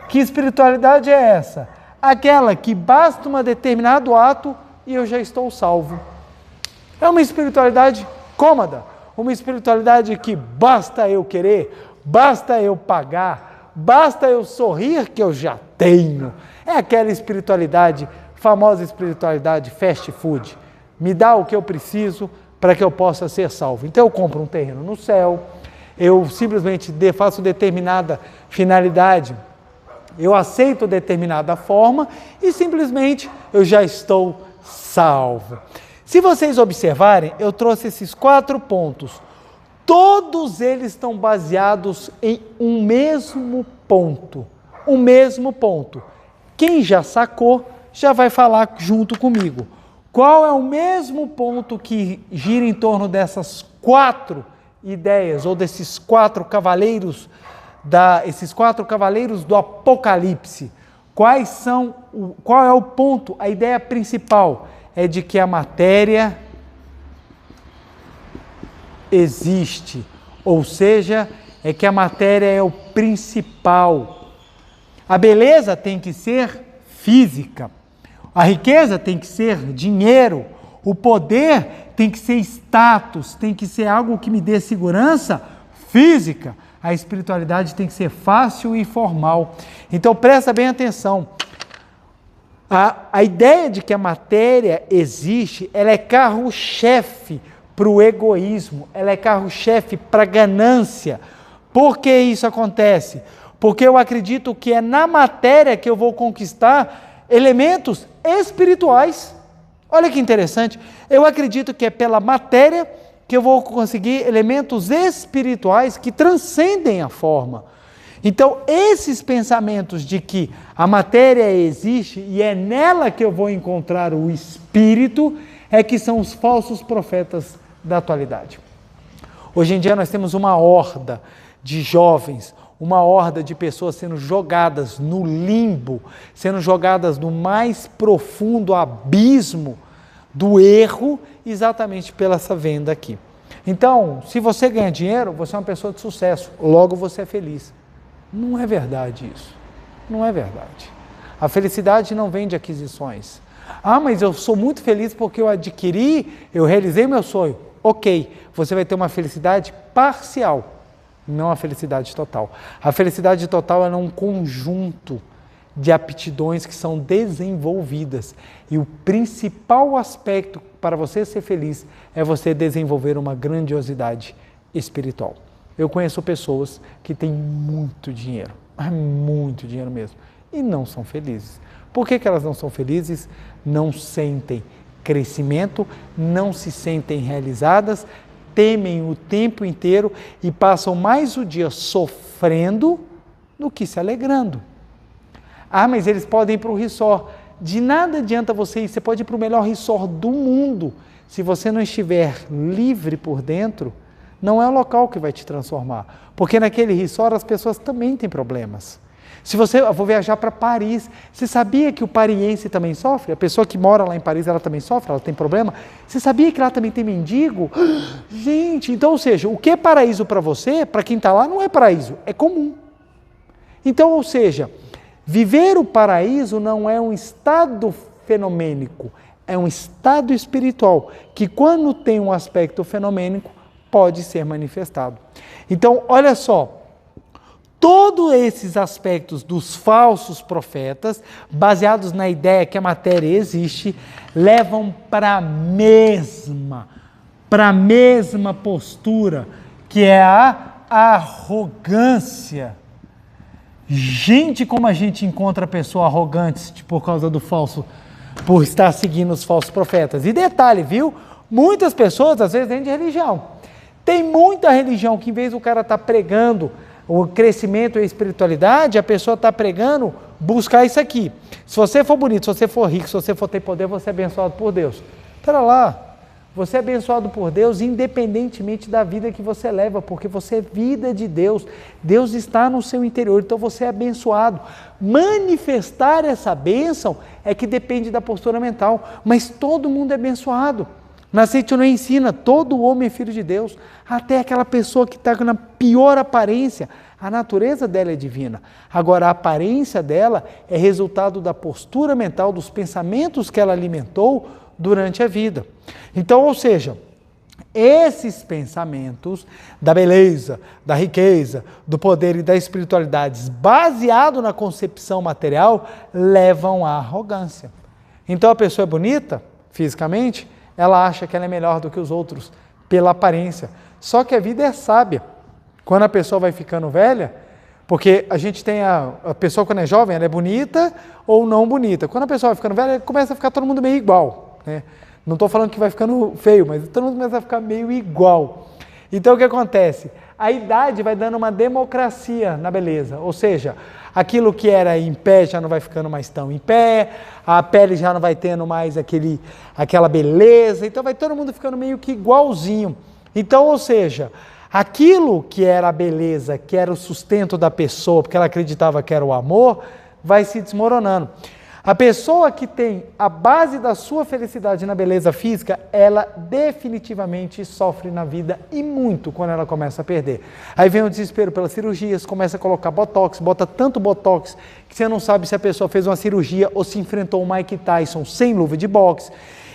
Que espiritualidade é essa? Aquela que basta um determinado ato e eu já estou salvo. É uma espiritualidade cômoda, uma espiritualidade que basta eu querer, basta eu pagar, basta eu sorrir que eu já tenho. É aquela espiritualidade, famosa espiritualidade fast food. Me dá o que eu preciso para que eu possa ser salvo. Então eu compro um terreno no céu, eu simplesmente faço determinada finalidade, eu aceito determinada forma e simplesmente eu já estou salvo. Se vocês observarem, eu trouxe esses 4 pontos. Todos eles estão baseados em um mesmo ponto. O mesmo ponto. Quem já sacou, já vai falar junto comigo. Qual é o mesmo ponto que gira em torno dessas 4 ideias, ou desses 4 cavaleiros, esses 4 cavaleiros do Apocalipse? Qual é o ponto, a ideia principal? É de que a matéria existe, ou seja, é que a matéria é o principal. A beleza tem que ser física, a riqueza tem que ser dinheiro, o poder tem que ser status, tem que ser algo que me dê segurança física. A espiritualidade tem que ser fácil e formal. Então presta bem atenção. A ideia de que a matéria existe, ela é carro-chefe para o egoísmo, ela é carro-chefe para a ganância. Por que isso acontece? Porque eu acredito que é na matéria que eu vou conquistar elementos espirituais. Olha que interessante, eu acredito que é pela matéria que eu vou conseguir elementos espirituais que transcendem a forma. Então, esses pensamentos de que a matéria existe e é nela que eu vou encontrar o espírito, é que são os falsos profetas da atualidade. Hoje em dia nós temos uma horda de jovens, uma horda de pessoas sendo jogadas no limbo, sendo jogadas no mais profundo abismo do erro, exatamente pela essa venda aqui. Então, se você ganha dinheiro, você é uma pessoa de sucesso, logo você é feliz. Não é verdade isso. Não é verdade. A felicidade não vem de aquisições. Ah, mas eu sou muito feliz porque eu adquiri, eu realizei meu sonho. Ok, você vai ter uma felicidade parcial, não a felicidade total. A felicidade total é um conjunto de aptidões que são desenvolvidas. E o principal aspecto para você ser feliz é você desenvolver uma grandiosidade espiritual. Eu conheço pessoas que têm muito dinheiro mesmo, e não são felizes. Por que elas não são felizes? Não sentem crescimento, não se sentem realizadas, temem o tempo inteiro e passam mais o dia sofrendo do que se alegrando. Ah, mas eles podem ir para o resort. De nada adianta você ir, você pode ir para o melhor resort do mundo. Se você não estiver livre por dentro, não é o local que vai te transformar. Porque naquele resort as pessoas também têm problemas. Se eu vou viajar para Paris, você sabia que o pariense também sofre? A pessoa que mora lá em Paris, ela também sofre, ela tem problema? Você sabia que lá também tem mendigo? Gente, então, ou seja, o que é paraíso para você, para quem está lá, não é paraíso, é comum. Então, ou seja, viver o paraíso não é um estado fenomênico, é um estado espiritual, que quando tem um aspecto fenomênico, pode ser manifestado. Então, olha só, todos esses aspectos dos falsos profetas, baseados na ideia que a matéria existe, levam para a mesma postura, que é a arrogância. Gente, como a gente encontra pessoas arrogantes por causa do falso, por estar seguindo os falsos profetas. E detalhe, viu? Muitas pessoas, às vezes, dentro de religião. Tem muita religião que, em vez do cara estar pregando o crescimento e a espiritualidade, a pessoa está pregando buscar isso aqui. Se você for bonito, se você for rico, se você for ter poder, você é abençoado por Deus. Espera lá, você é abençoado por Deus independentemente da vida que você leva, porque você é vida de Deus. Deus está no seu interior, então você é abençoado. Manifestar essa bênção é que depende da postura mental, mas todo mundo é abençoado. Na Seitianoye ensina, todo homem é filho de Deus, até aquela pessoa que está na pior aparência, a natureza dela é divina. Agora, a aparência dela é resultado da postura mental, dos pensamentos que ela alimentou durante a vida. Então, ou seja, esses pensamentos da beleza, da riqueza, do poder e da espiritualidade, baseado na concepção material, levam à arrogância. Então, a pessoa é bonita, fisicamente, ela acha que ela é melhor do que os outros, pela aparência. Só que a vida é sábia. Quando a pessoa vai ficando velha, porque a gente tem a pessoa quando é jovem, ela é bonita ou não bonita. Quando a pessoa vai ficando velha, começa a ficar todo mundo meio igual, né? Não estou falando que vai ficando feio, mas todo mundo começa a ficar meio igual. Então o que acontece? A idade vai dando uma democracia na beleza, ou seja, aquilo que era em pé já não vai ficando mais tão em pé, a pele já não vai tendo mais aquela beleza, então vai todo mundo ficando meio que igualzinho. Então, ou seja, aquilo que era a beleza, que era o sustento da pessoa, porque ela acreditava que era o amor, vai se desmoronando. A pessoa que tem a base da sua felicidade na beleza física, ela definitivamente sofre na vida e muito quando ela começa a perder. Aí vem o desespero pelas cirurgias, começa a colocar botox, bota tanto botox que você não sabe se a pessoa fez uma cirurgia ou se enfrentou o Mike Tyson sem luva de boxe.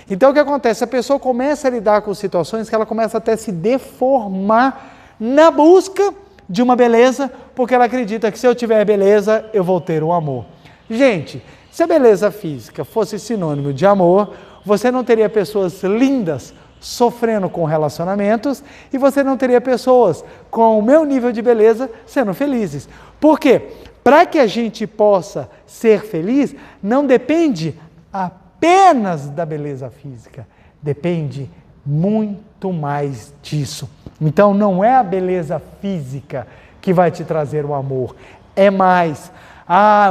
Então o que acontece? A pessoa começa a lidar com situações que ela começa até a se deformar na busca de uma beleza, porque ela acredita que se eu tiver beleza, eu vou ter um amor. Gente, se a beleza física fosse sinônimo de amor, você não teria pessoas lindas sofrendo com relacionamentos e você não teria pessoas com o meu nível de beleza sendo felizes. Por quê? Para que a gente possa ser feliz, não depende apenas da beleza física, depende muito mais disso. Então não é a beleza física que vai te trazer o amor, é mais.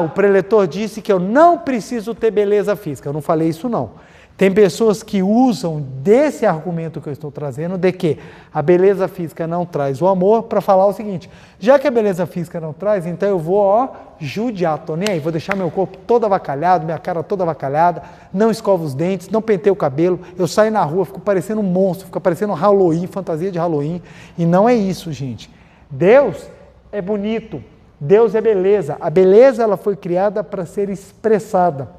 O preletor disse que eu não preciso ter beleza física. Eu não falei isso não. Tem pessoas que usam desse argumento que eu estou trazendo, de que a beleza física não traz o amor, para falar o seguinte: já que a beleza física não traz, então eu vou judiar, tô nem aí, vou deixar meu corpo todo avacalhado, minha cara toda avacalhada, não escovo os dentes, não penteio o cabelo, eu saio na rua, fico parecendo um monstro, fico parecendo um Halloween, fantasia de Halloween, e não é isso, gente. Deus é bonito, Deus é beleza. A beleza ela foi criada para ser expressada.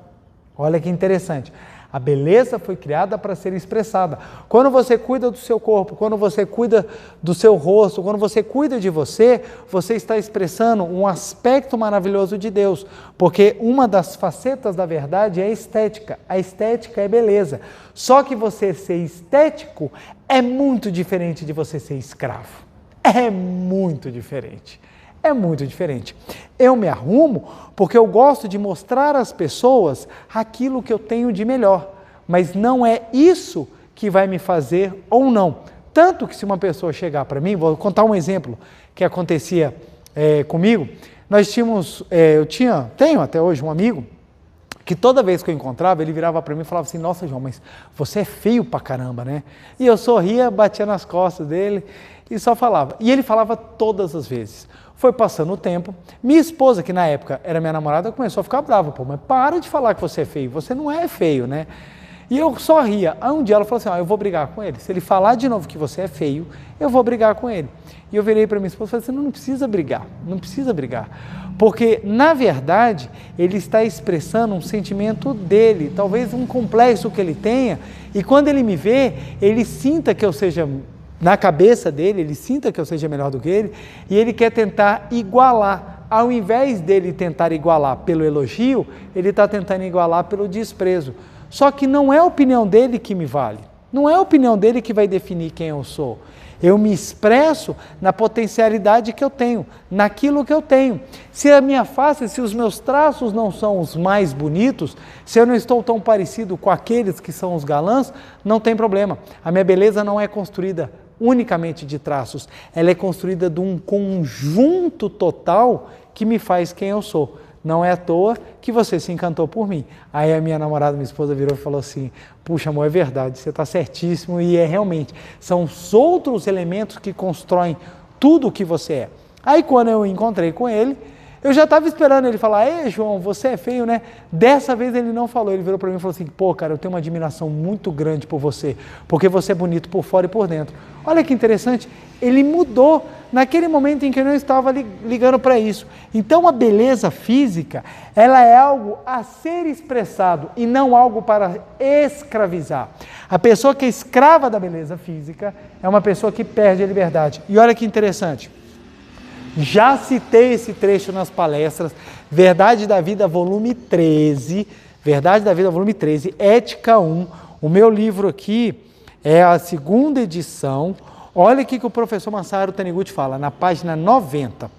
Olha que interessante. A beleza foi criada para ser expressada. Quando você cuida do seu corpo, quando você cuida do seu rosto, quando você cuida de você, você está expressando um aspecto maravilhoso de Deus. Porque uma das facetas da verdade é a estética. A estética é beleza. Só que você ser estético é muito diferente de você ser escravo. É muito diferente. É muito diferente. Eu me arrumo porque eu gosto de mostrar às pessoas aquilo que eu tenho de melhor, mas não é isso que vai me fazer ou não. Tanto que se uma pessoa chegar para mim, vou contar um exemplo que acontecia comigo, tenho até hoje um amigo, que toda vez que eu encontrava, ele virava para mim e falava assim: nossa, João, mas você é feio pra caramba, né? E eu sorria, batia nas costas dele e só falava. E ele falava todas as vezes. Foi passando o tempo, minha esposa, que na época era minha namorada, começou a ficar brava. Pô, mas para de falar que você é feio, você não é feio, né? E eu só ria. Aí um dia ela falou assim: eu vou brigar com ele. Se ele falar de novo que você é feio, eu vou brigar com ele. E eu virei para minha esposa e falei assim: não precisa brigar, não precisa brigar. Porque, na verdade, ele está expressando um sentimento dele, talvez um complexo que ele tenha, e quando ele me vê, ele sinta que eu seja... na cabeça dele, ele sinta que eu seja melhor do que ele, e ele quer tentar igualar. Ao invés dele tentar igualar pelo elogio, ele está tentando igualar pelo desprezo. Só que não é a opinião dele que me vale, não é a opinião dele que vai definir quem eu sou. Eu me expresso na potencialidade que eu tenho, naquilo que eu tenho. Se a minha face, se os meus traços não são os mais bonitos, se eu não estou tão parecido com aqueles que são os galãs, não tem problema. A minha beleza não é construída unicamente de traços, ela é construída de um conjunto total que me faz quem eu sou. Não é à toa que você se encantou por mim. Aí a minha namorada, minha esposa, virou e falou assim: puxa, amor, é verdade, você está certíssimo, e realmente, são os outros elementos que constroem tudo o que você é. Aí quando eu encontrei com ele, eu já estava esperando ele falar: ei, João, você é feio, né? Dessa vez ele não falou, ele virou para mim e falou assim: pô, cara, eu tenho uma admiração muito grande por você, porque você é bonito por fora e por dentro. Olha que interessante, ele mudou naquele momento em que eu não estava ligando para isso. Então a beleza física, ela é algo a ser expressado e não algo para escravizar. A pessoa que é escrava da beleza física é uma pessoa que perde a liberdade. E olha que interessante, já citei esse trecho nas palestras, Verdade da Vida, volume 13, Verdade da Vida, volume 13, Ética 1, o meu livro aqui é a segunda edição. Olha o que o professor Masaru Taniguchi fala, na página 90.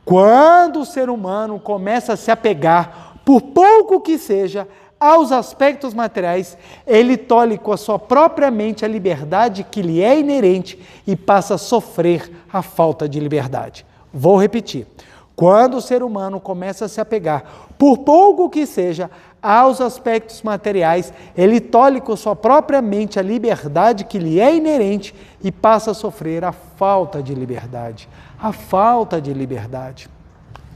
Quando o ser humano começa a se apegar, por pouco que seja, aos aspectos materiais, ele tolhe com a sua própria mente a liberdade que lhe é inerente e passa a sofrer a falta de liberdade. Vou repetir. Quando o ser humano começa a se apegar, por pouco que seja, aos aspectos materiais, ele tolhe com sua própria mente a liberdade que lhe é inerente e passa a sofrer a falta de liberdade. A falta de liberdade.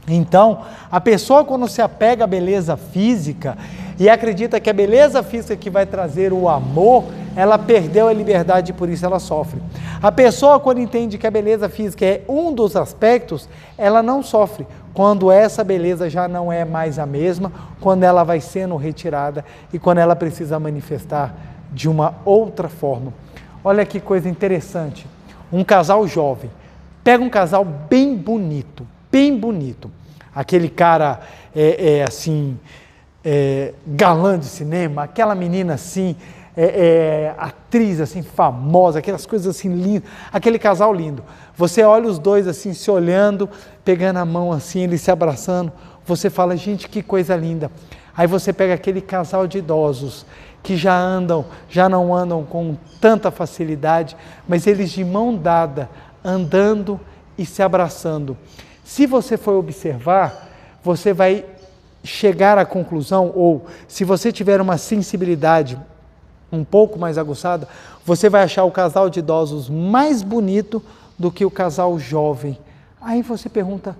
Então, a pessoa quando se apega à beleza física e acredita que a beleza física que vai trazer o amor, ela perdeu a liberdade e por isso ela sofre. A pessoa quando entende que a beleza física é um dos aspectos, ela não sofre. Quando essa beleza já não é mais a mesma, quando ela vai sendo retirada e quando ela precisa manifestar de uma outra forma. Olha que coisa interessante, um casal jovem, pega um casal bem bonito, aquele cara galã de cinema, aquela menina assim, atriz assim famosa, aquelas coisas assim lindas, aquele casal lindo, você olha os dois assim se olhando, pegando a mão assim, eles se abraçando, você fala, gente, que coisa linda. Aí você pega aquele casal de idosos que já não andam com tanta facilidade, mas eles de mão dada, andando e se abraçando. Se você for observar, você vai chegar à conclusão, ou se você tiver uma sensibilidade um pouco mais aguçada, você vai achar o casal de idosos mais bonito do que o casal jovem. Aí você pergunta,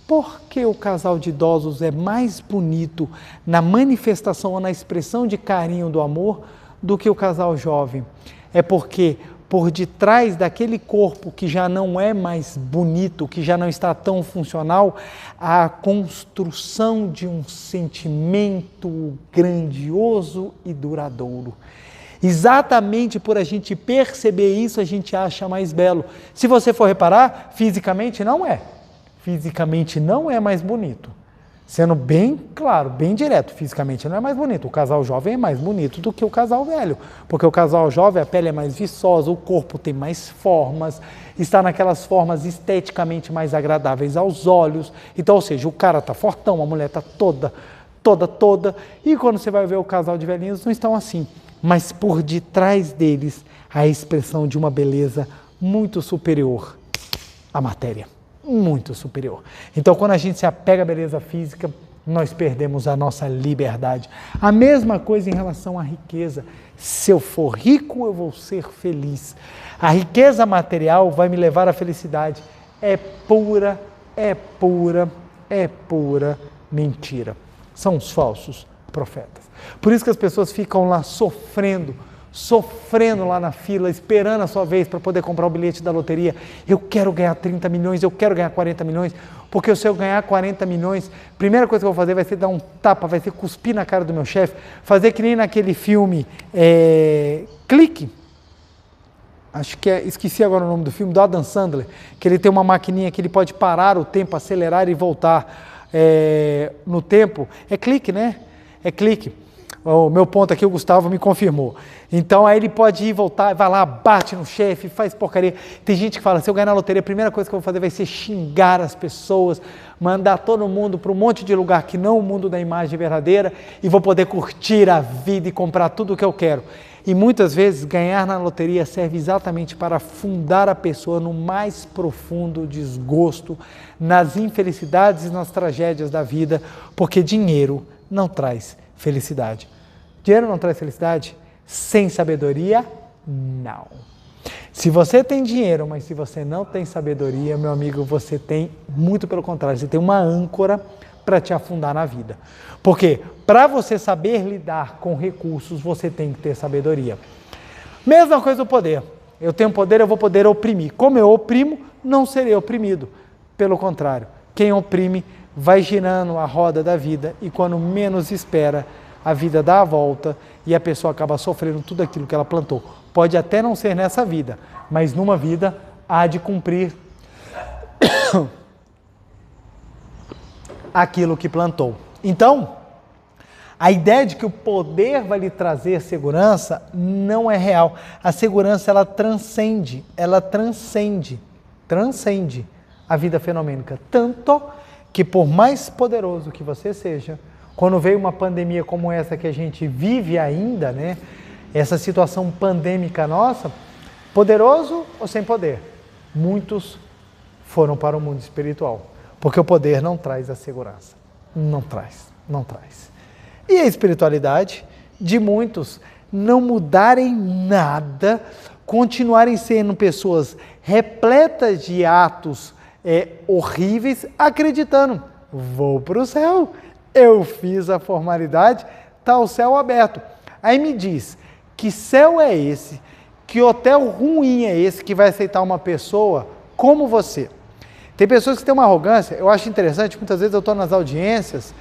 por que o casal de idosos é mais bonito na manifestação ou na expressão de carinho do amor do que o casal jovem? É porque por detrás daquele corpo que já não é mais bonito, que já não está tão funcional, a construção de um sentimento grandioso e duradouro. Exatamente por a gente perceber isso, a gente acha mais belo. Se você for reparar, fisicamente não é. Fisicamente não é mais bonito. Sendo bem claro, bem direto, fisicamente não é mais bonito. O casal jovem é mais bonito do que o casal velho, porque o casal jovem, a pele é mais viçosa, o corpo tem mais formas, está naquelas formas esteticamente mais agradáveis aos olhos. Então, ou seja, o cara está fortão, a mulher está toda, e quando você vai ver o casal de velhinhos, não estão assim. Mas por detrás deles, a expressão de uma beleza muito superior à matéria. Muito superior. Então, quando a gente se apega à beleza física, nós perdemos a nossa liberdade. A mesma coisa em relação à riqueza. Se eu for rico, eu vou ser feliz. A riqueza material vai me levar à felicidade. É pura mentira. São os falsos profetas. Por isso que as pessoas ficam lá sofrendo lá na fila, esperando a sua vez para poder comprar o bilhete da loteria. Eu quero ganhar 30 milhões, eu quero ganhar 40 milhões, porque se eu ganhar 40 milhões, a primeira coisa que eu vou fazer vai ser dar um tapa, vai ser cuspir na cara do meu chefe, fazer que nem naquele filme Clique, acho que esqueci agora o nome do filme, do Adam Sandler, que ele tem uma maquininha que ele pode parar o tempo, acelerar e voltar no tempo. É Clique, né? É Clique. O meu ponto aqui, o Gustavo me confirmou. Então, aí ele pode ir e voltar, vai lá, bate no chefe, faz porcaria. Tem gente que fala, se eu ganhar na loteria, a primeira coisa que eu vou fazer vai ser xingar as pessoas, mandar todo mundo para um monte de lugar que não o mundo da imagem verdadeira e vou poder curtir a vida e comprar tudo o que eu quero. E muitas vezes, ganhar na loteria serve exatamente para afundar a pessoa no mais profundo desgosto, nas infelicidades e nas tragédias da vida, porque dinheiro não traz felicidade. Dinheiro não traz felicidade? Sem sabedoria, não. Se você tem dinheiro, mas se você não tem sabedoria, meu amigo, você tem, muito pelo contrário, você tem uma âncora para te afundar na vida. Porque para você saber lidar com recursos, você tem que ter sabedoria. Mesma coisa do poder. Eu tenho poder, eu vou poder oprimir. Como eu oprimo, não serei oprimido. Pelo contrário, quem oprime vai girando a roda da vida e quando menos espera, a vida dá a volta e a pessoa acaba sofrendo tudo aquilo que ela plantou. Pode até não ser nessa vida, mas numa vida há de cumprir aquilo que plantou. Então, a ideia de que o poder vai lhe trazer segurança não é real. A segurança, ela transcende a vida fenomênica. Tanto que por mais poderoso que você seja, quando veio uma pandemia como essa que a gente vive ainda, né? Essa situação pandêmica nossa, poderoso ou sem poder? Muitos foram para o mundo espiritual, porque o poder não traz a segurança. Não traz. E a espiritualidade de muitos não mudarem nada, continuarem sendo pessoas repletas de atos horríveis, acreditando vou para o céu. Eu fiz a formalidade, está o céu aberto. Aí me diz, que céu é esse? Que hotel ruim é esse que vai aceitar uma pessoa como você? Tem pessoas que têm uma arrogância, eu acho interessante, muitas vezes eu estou nas audiências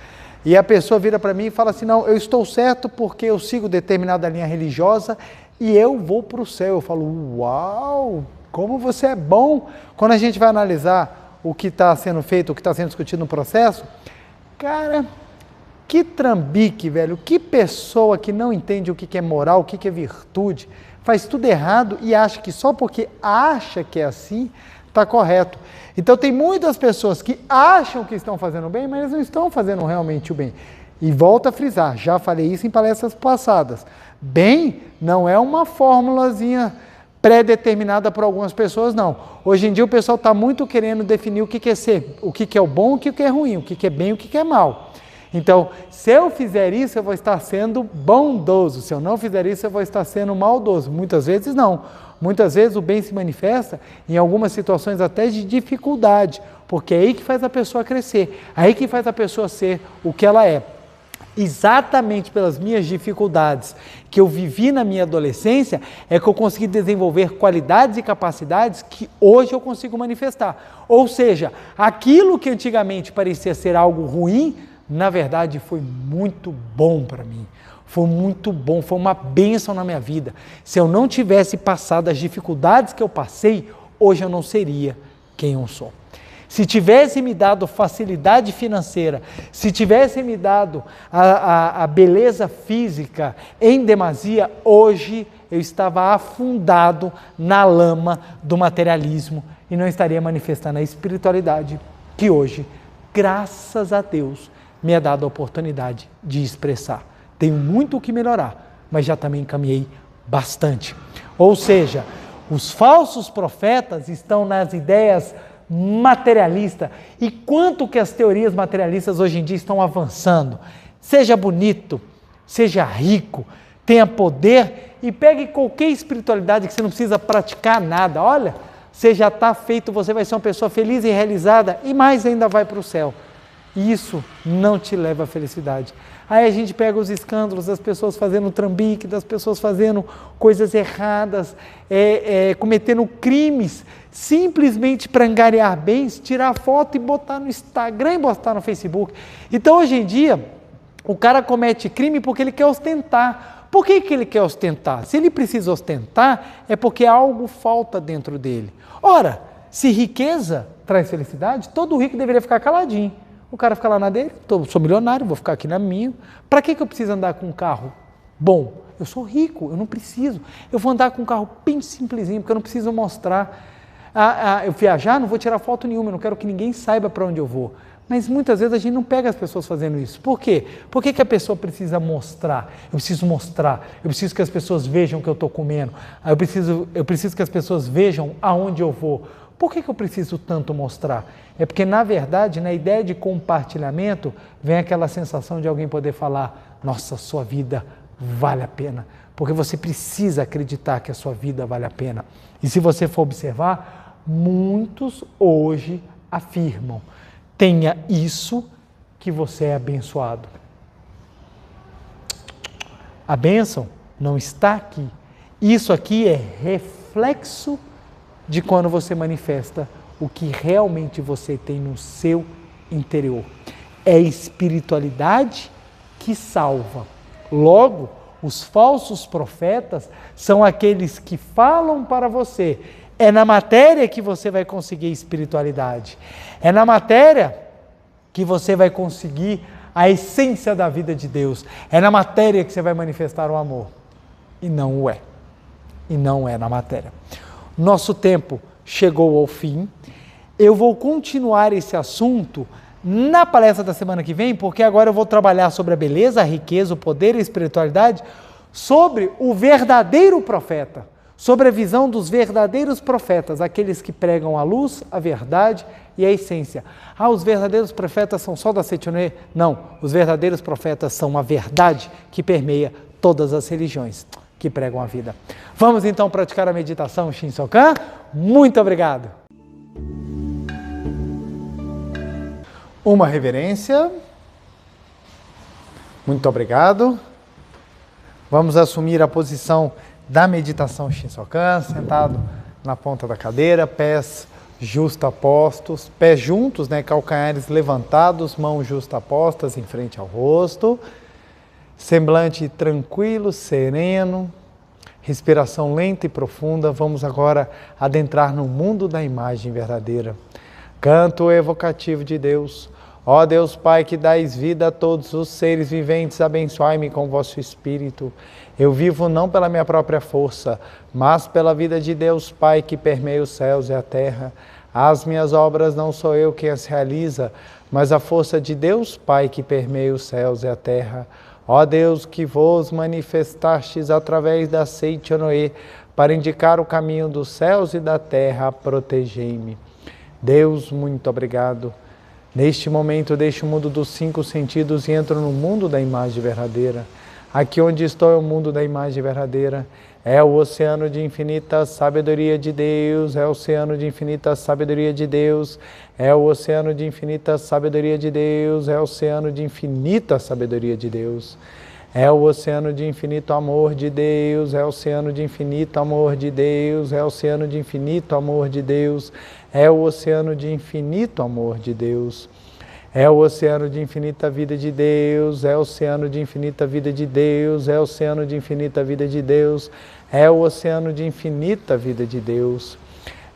e a pessoa vira para mim e fala assim, não, eu estou certo porque eu sigo determinada linha religiosa e eu vou para o céu. Eu falo, uau, como você é bom. Quando a gente vai analisar o que está sendo feito, o que está sendo discutido no processo, cara, que trambique, velho, que pessoa que não entende o que é moral, o que é virtude, faz tudo errado e acha que só porque acha que é assim, está correto. Então tem muitas pessoas que acham que estão fazendo bem, mas eles não estão fazendo realmente o bem. E volto a frisar, já falei isso em palestras passadas, bem não é uma formulazinha pré-determinada por algumas pessoas, não. Hoje em dia o pessoal está muito querendo definir o que é ser, o que é o bom, o que é ruim, o que é bem, o que é mal. Então, se eu fizer isso, eu vou estar sendo bondoso. Se eu não fizer isso, eu vou estar sendo maldoso. Muitas vezes não. Muitas vezes o bem se manifesta em algumas situações até de dificuldade, porque é aí que faz a pessoa crescer, é aí que faz a pessoa ser o que ela é. Exatamente pelas minhas dificuldades que eu vivi na minha adolescência, é que eu consegui desenvolver qualidades e capacidades que hoje eu consigo manifestar. Ou seja, aquilo que antigamente parecia ser algo ruim, na verdade foi muito bom para mim. Foi muito bom, foi uma bênção na minha vida. Se eu não tivesse passado as dificuldades que eu passei, hoje eu não seria quem eu sou. Se tivesse me dado facilidade financeira, se tivesse me dado a beleza física em demasia, hoje eu estava afundado na lama do materialismo e não estaria manifestando a espiritualidade que hoje, graças a Deus, me é dada a oportunidade de expressar. Tenho muito o que melhorar, mas já também caminhei bastante. Ou seja, os falsos profetas estão nas ideias materialistas. E quanto que as teorias materialistas hoje em dia estão avançando? Seja bonito, seja rico, tenha poder e pegue qualquer espiritualidade que você não precisa praticar nada. Olha, você já está feito, você vai ser uma pessoa feliz e realizada e mais ainda vai para o céu. Isso não te leva à felicidade. Aí a gente pega os escândalos das pessoas fazendo trambique, das pessoas fazendo coisas erradas, cometendo crimes, simplesmente para angariar bens, tirar foto e botar no Instagram e botar no Facebook. Então hoje em dia, o cara comete crime porque ele quer ostentar. Por que ele quer ostentar? Se ele precisa ostentar, é porque algo falta dentro dele. Ora, se riqueza traz felicidade, todo rico deveria ficar caladinho. O cara fica lá na dele, sou milionário, vou ficar aqui na minha. Para que eu preciso andar com um carro bom? Eu sou rico, eu não preciso. Eu vou andar com um carro bem simplesinho, porque eu não preciso mostrar. Eu viajar, não vou tirar foto nenhuma, eu não quero que ninguém saiba para onde eu vou. Mas muitas vezes a gente não pega as pessoas fazendo isso. Por quê? Por que a pessoa precisa mostrar? Eu preciso mostrar, eu preciso que as pessoas vejam o que eu estou comendo, eu preciso que as pessoas vejam aonde eu vou. Por que eu preciso tanto mostrar? É porque, na verdade, na ideia de compartilhamento, vem aquela sensação de alguém poder falar, nossa, sua vida vale a pena. Porque você precisa acreditar que a sua vida vale a pena. E se você for observar, muitos hoje afirmam, tenha isso que você é abençoado. A bênção não está aqui. Isso aqui é reflexo de quando você manifesta o que realmente você tem no seu interior. É espiritualidade que salva. Logo, os falsos profetas são aqueles que falam para você. É na matéria que você vai conseguir espiritualidade. É na matéria que você vai conseguir a essência da vida de Deus. É na matéria que você vai manifestar o amor. E não o é. E não é na matéria. Nosso tempo chegou ao fim. Eu vou continuar esse assunto na palestra da semana que vem, porque agora eu vou trabalhar sobre a beleza, a riqueza, o poder e a espiritualidade, sobre o verdadeiro profeta, sobre a visão dos verdadeiros profetas, aqueles que pregam a luz, a verdade e a essência. Os verdadeiros profetas são só da Setionê? Não, os verdadeiros profetas são a verdade que permeia todas as religiões que pregam a vida. Vamos então praticar a meditação Shinsokan? Muito obrigado! Uma reverência. Muito obrigado. Vamos assumir a posição da meditação Shinsokan, sentado na ponta da cadeira, pés justapostos, pés juntos, calcanhares levantados, mãos justapostas em frente ao rosto, semblante tranquilo, sereno, respiração lenta e profunda. Vamos agora adentrar no mundo da imagem verdadeira. Canto evocativo de Deus. Ó Deus Pai, que dais vida a todos os seres viventes, abençoai-me com vosso Espírito. Eu vivo não pela minha própria força, mas pela vida de Deus Pai, que permeia os céus e a terra. As minhas obras não sou eu quem as realiza, mas a força de Deus Pai, que permeia os céus e a terra. Ó Deus, que vos manifestastes através da seite Noé, para indicar o caminho dos céus e da terra, protegei-me. Deus, muito obrigado. Neste momento, deixo o mundo dos 5 sentidos e entro no mundo da imagem verdadeira. Aqui onde estou é o mundo da imagem verdadeira. É o oceano de infinita sabedoria de Deus, é o oceano de infinita sabedoria de Deus, é o oceano de infinita sabedoria de Deus, é o oceano de infinita sabedoria de Deus. É o oceano de infinito amor de Deus, é o oceano de infinito amor de Deus, é o oceano de infinito amor de Deus, é o oceano de infinito amor de Deus. É o oceano de infinita vida de Deus, é o oceano de infinita vida de Deus, é o oceano de infinita vida de Deus, é o oceano de infinita vida de Deus.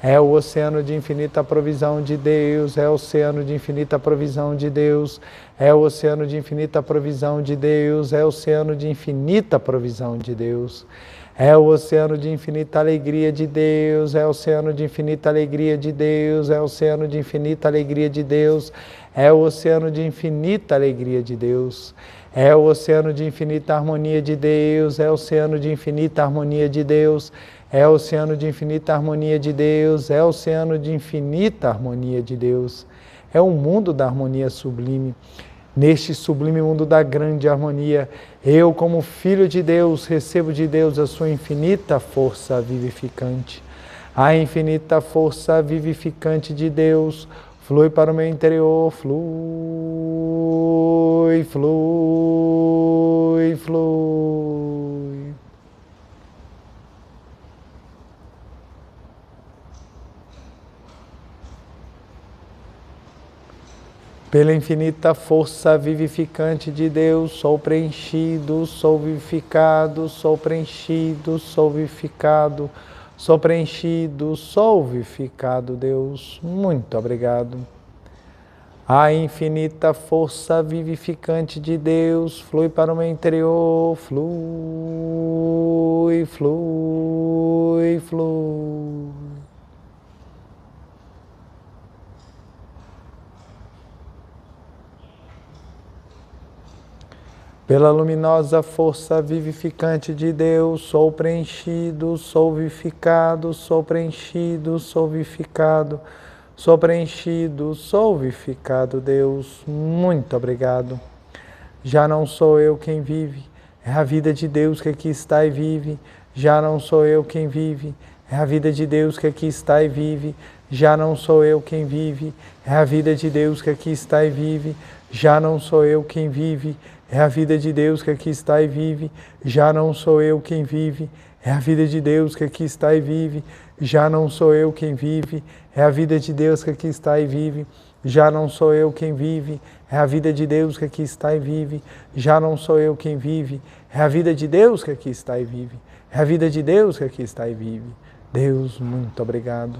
É o oceano de infinita provisão de Deus, é o oceano de infinita provisão de Deus, é o oceano de infinita provisão de Deus, é o oceano de infinita provisão de Deus. É o oceano de infinita alegria de Deus, é o oceano de infinita alegria de Deus, é o oceano de infinita alegria de Deus, é o oceano de infinita alegria de Deus. É o oceano de infinita harmonia de Deus, é o oceano de infinita harmonia de Deus, é o oceano de infinita harmonia de Deus, é o oceano de infinita harmonia de Deus. É um mundo da harmonia sublime. Neste sublime mundo da grande harmonia, eu, como filho de Deus, recebo de Deus a sua infinita força vivificante. A infinita força vivificante de Deus flui para o meu interior, flui, flui, flui. Pela infinita força vivificante de Deus, sou preenchido, sou vivificado, sou preenchido, sou vivificado, sou preenchido, sou vivificado, Deus. Muito obrigado. A infinita força vivificante de Deus flui para o meu interior, flui, flui, flui. Pela luminosa força vivificante de Deus, sou preenchido, sou vivificado, sou preenchido, sou vivificado, sou preenchido, sou vivificado, Deus. Muito obrigado. Já não sou eu quem vive, é a vida de Deus que aqui está e vive. Já não sou eu quem vive, é a vida de Deus que aqui está e vive. Já não sou eu quem vive, é a vida de Deus que aqui está e vive. Já não sou eu quem vive, é a vida de Deus que aqui está e vive. Já não sou eu quem vive, é a vida de Deus que aqui está e vive. Já não sou eu quem vive, é a vida de Deus que aqui está e vive. Já não sou eu quem vive, é a vida de Deus que aqui está e vive. Já não sou eu quem vive, é a vida de Deus que aqui está e vive. É a vida de Deus que aqui está e vive. Deus, muito obrigado.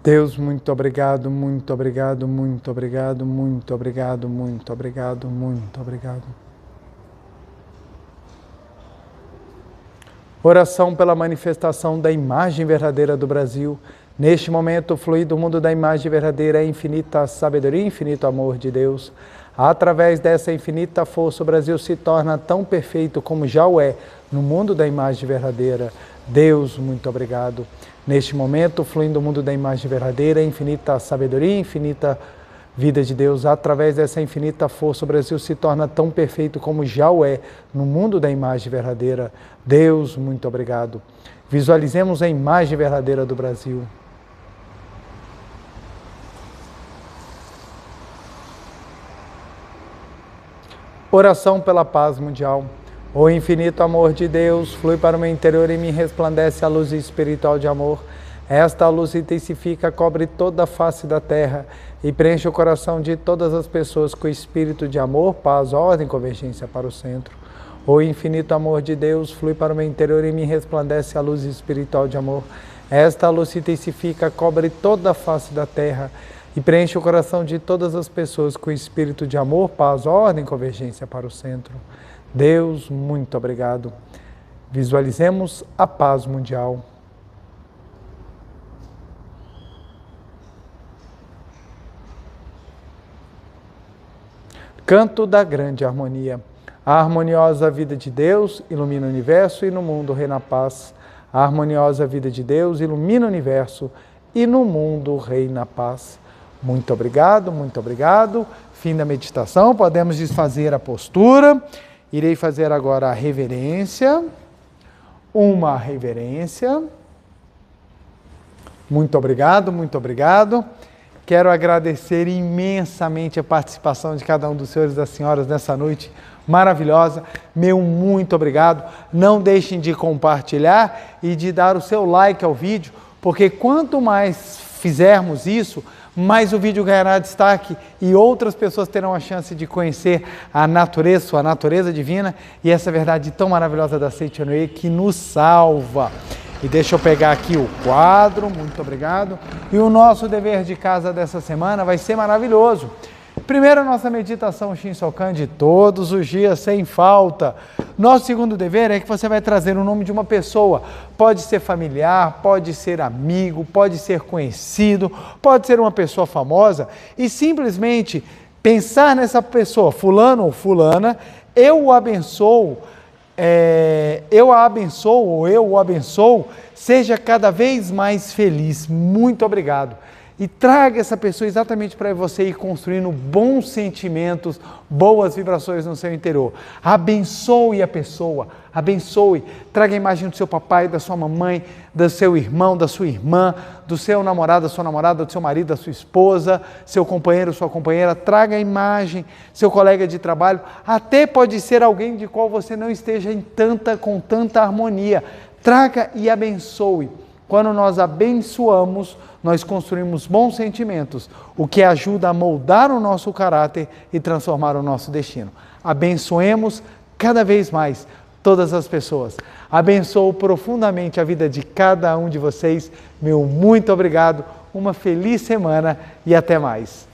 Deus, muito obrigado, muito obrigado, muito obrigado, muito obrigado, muito obrigado, muito obrigado. Oração pela manifestação da imagem verdadeira do Brasil. Neste momento, o fluir do mundo da imagem verdadeira é infinita sabedoria e infinito amor de Deus. Através dessa infinita força, o Brasil se torna tão perfeito como já o é no mundo da imagem verdadeira. Deus, muito obrigado. Neste momento, fluindo o mundo da imagem verdadeira, infinita sabedoria, infinita vida de Deus. Através dessa infinita força, o Brasil se torna tão perfeito como já o é no mundo da imagem verdadeira. Deus, muito obrigado. Visualizemos a imagem verdadeira do Brasil. Oração pela paz mundial. O infinito amor de Deus flui para o meu interior e me resplandece a luz espiritual de amor. Esta luz intensifica, cobre toda a face da terra e preenche o coração de todas as pessoas com o espírito de amor, paz, ordem e convergência para o centro. O infinito amor de Deus flui para o meu interior e me resplandece a luz espiritual de amor. Esta luz se intensifica, cobre toda a face da terra e preenche o coração de todas as pessoas com o espírito de amor, paz, ordem e convergência para o centro. Deus, muito obrigado. Visualizemos a paz mundial. Canto da grande harmonia. A harmoniosa vida de Deus ilumina o universo e no mundo reina a paz. A harmoniosa vida de Deus ilumina o universo e no mundo reina a paz. Muito obrigado, muito obrigado. Fim da meditação, podemos desfazer a postura. Irei fazer agora a reverência. Uma reverência. Muito obrigado, muito obrigado. Quero agradecer imensamente a participação de cada um dos senhores e das senhoras nessa noite maravilhosa. Meu muito obrigado. Não deixem de compartilhar e de dar o seu like ao vídeo, porque quanto mais fizermos isso, mais o vídeo ganhará destaque e outras pessoas terão a chance de conhecer a natureza, sua natureza divina e essa verdade tão maravilhosa da Seitianoye que nos salva. E deixa eu pegar aqui o quadro, muito obrigado. E o nosso dever de casa dessa semana vai ser maravilhoso. Primeiro, a nossa meditação Shinsokan de todos os dias, sem falta. Nosso segundo dever é que você vai trazer o nome de uma pessoa. Pode ser familiar, pode ser amigo, pode ser conhecido, pode ser uma pessoa famosa. E simplesmente pensar nessa pessoa, fulano ou fulana, eu o abençoo. Eu a abençoo ou eu o abençoo, seja cada vez mais feliz. Muito obrigado. E traga essa pessoa exatamente para você ir construindo bons sentimentos, boas vibrações no seu interior. Abençoe a pessoa, abençoe. Traga a imagem do seu papai, da sua mamãe, do seu irmão, da sua irmã, do seu namorado, da sua namorada, do seu marido, da sua esposa, seu companheiro, sua companheira. Traga a imagem, seu colega de trabalho. Até pode ser alguém de qual você não esteja com tanta harmonia. Traga e abençoe. Quando nós abençoamos, nós construímos bons sentimentos, o que ajuda a moldar o nosso caráter e transformar o nosso destino. Abençoemos cada vez mais todas as pessoas. Abençoo profundamente a vida de cada um de vocês. Meu muito obrigado, uma feliz semana e até mais.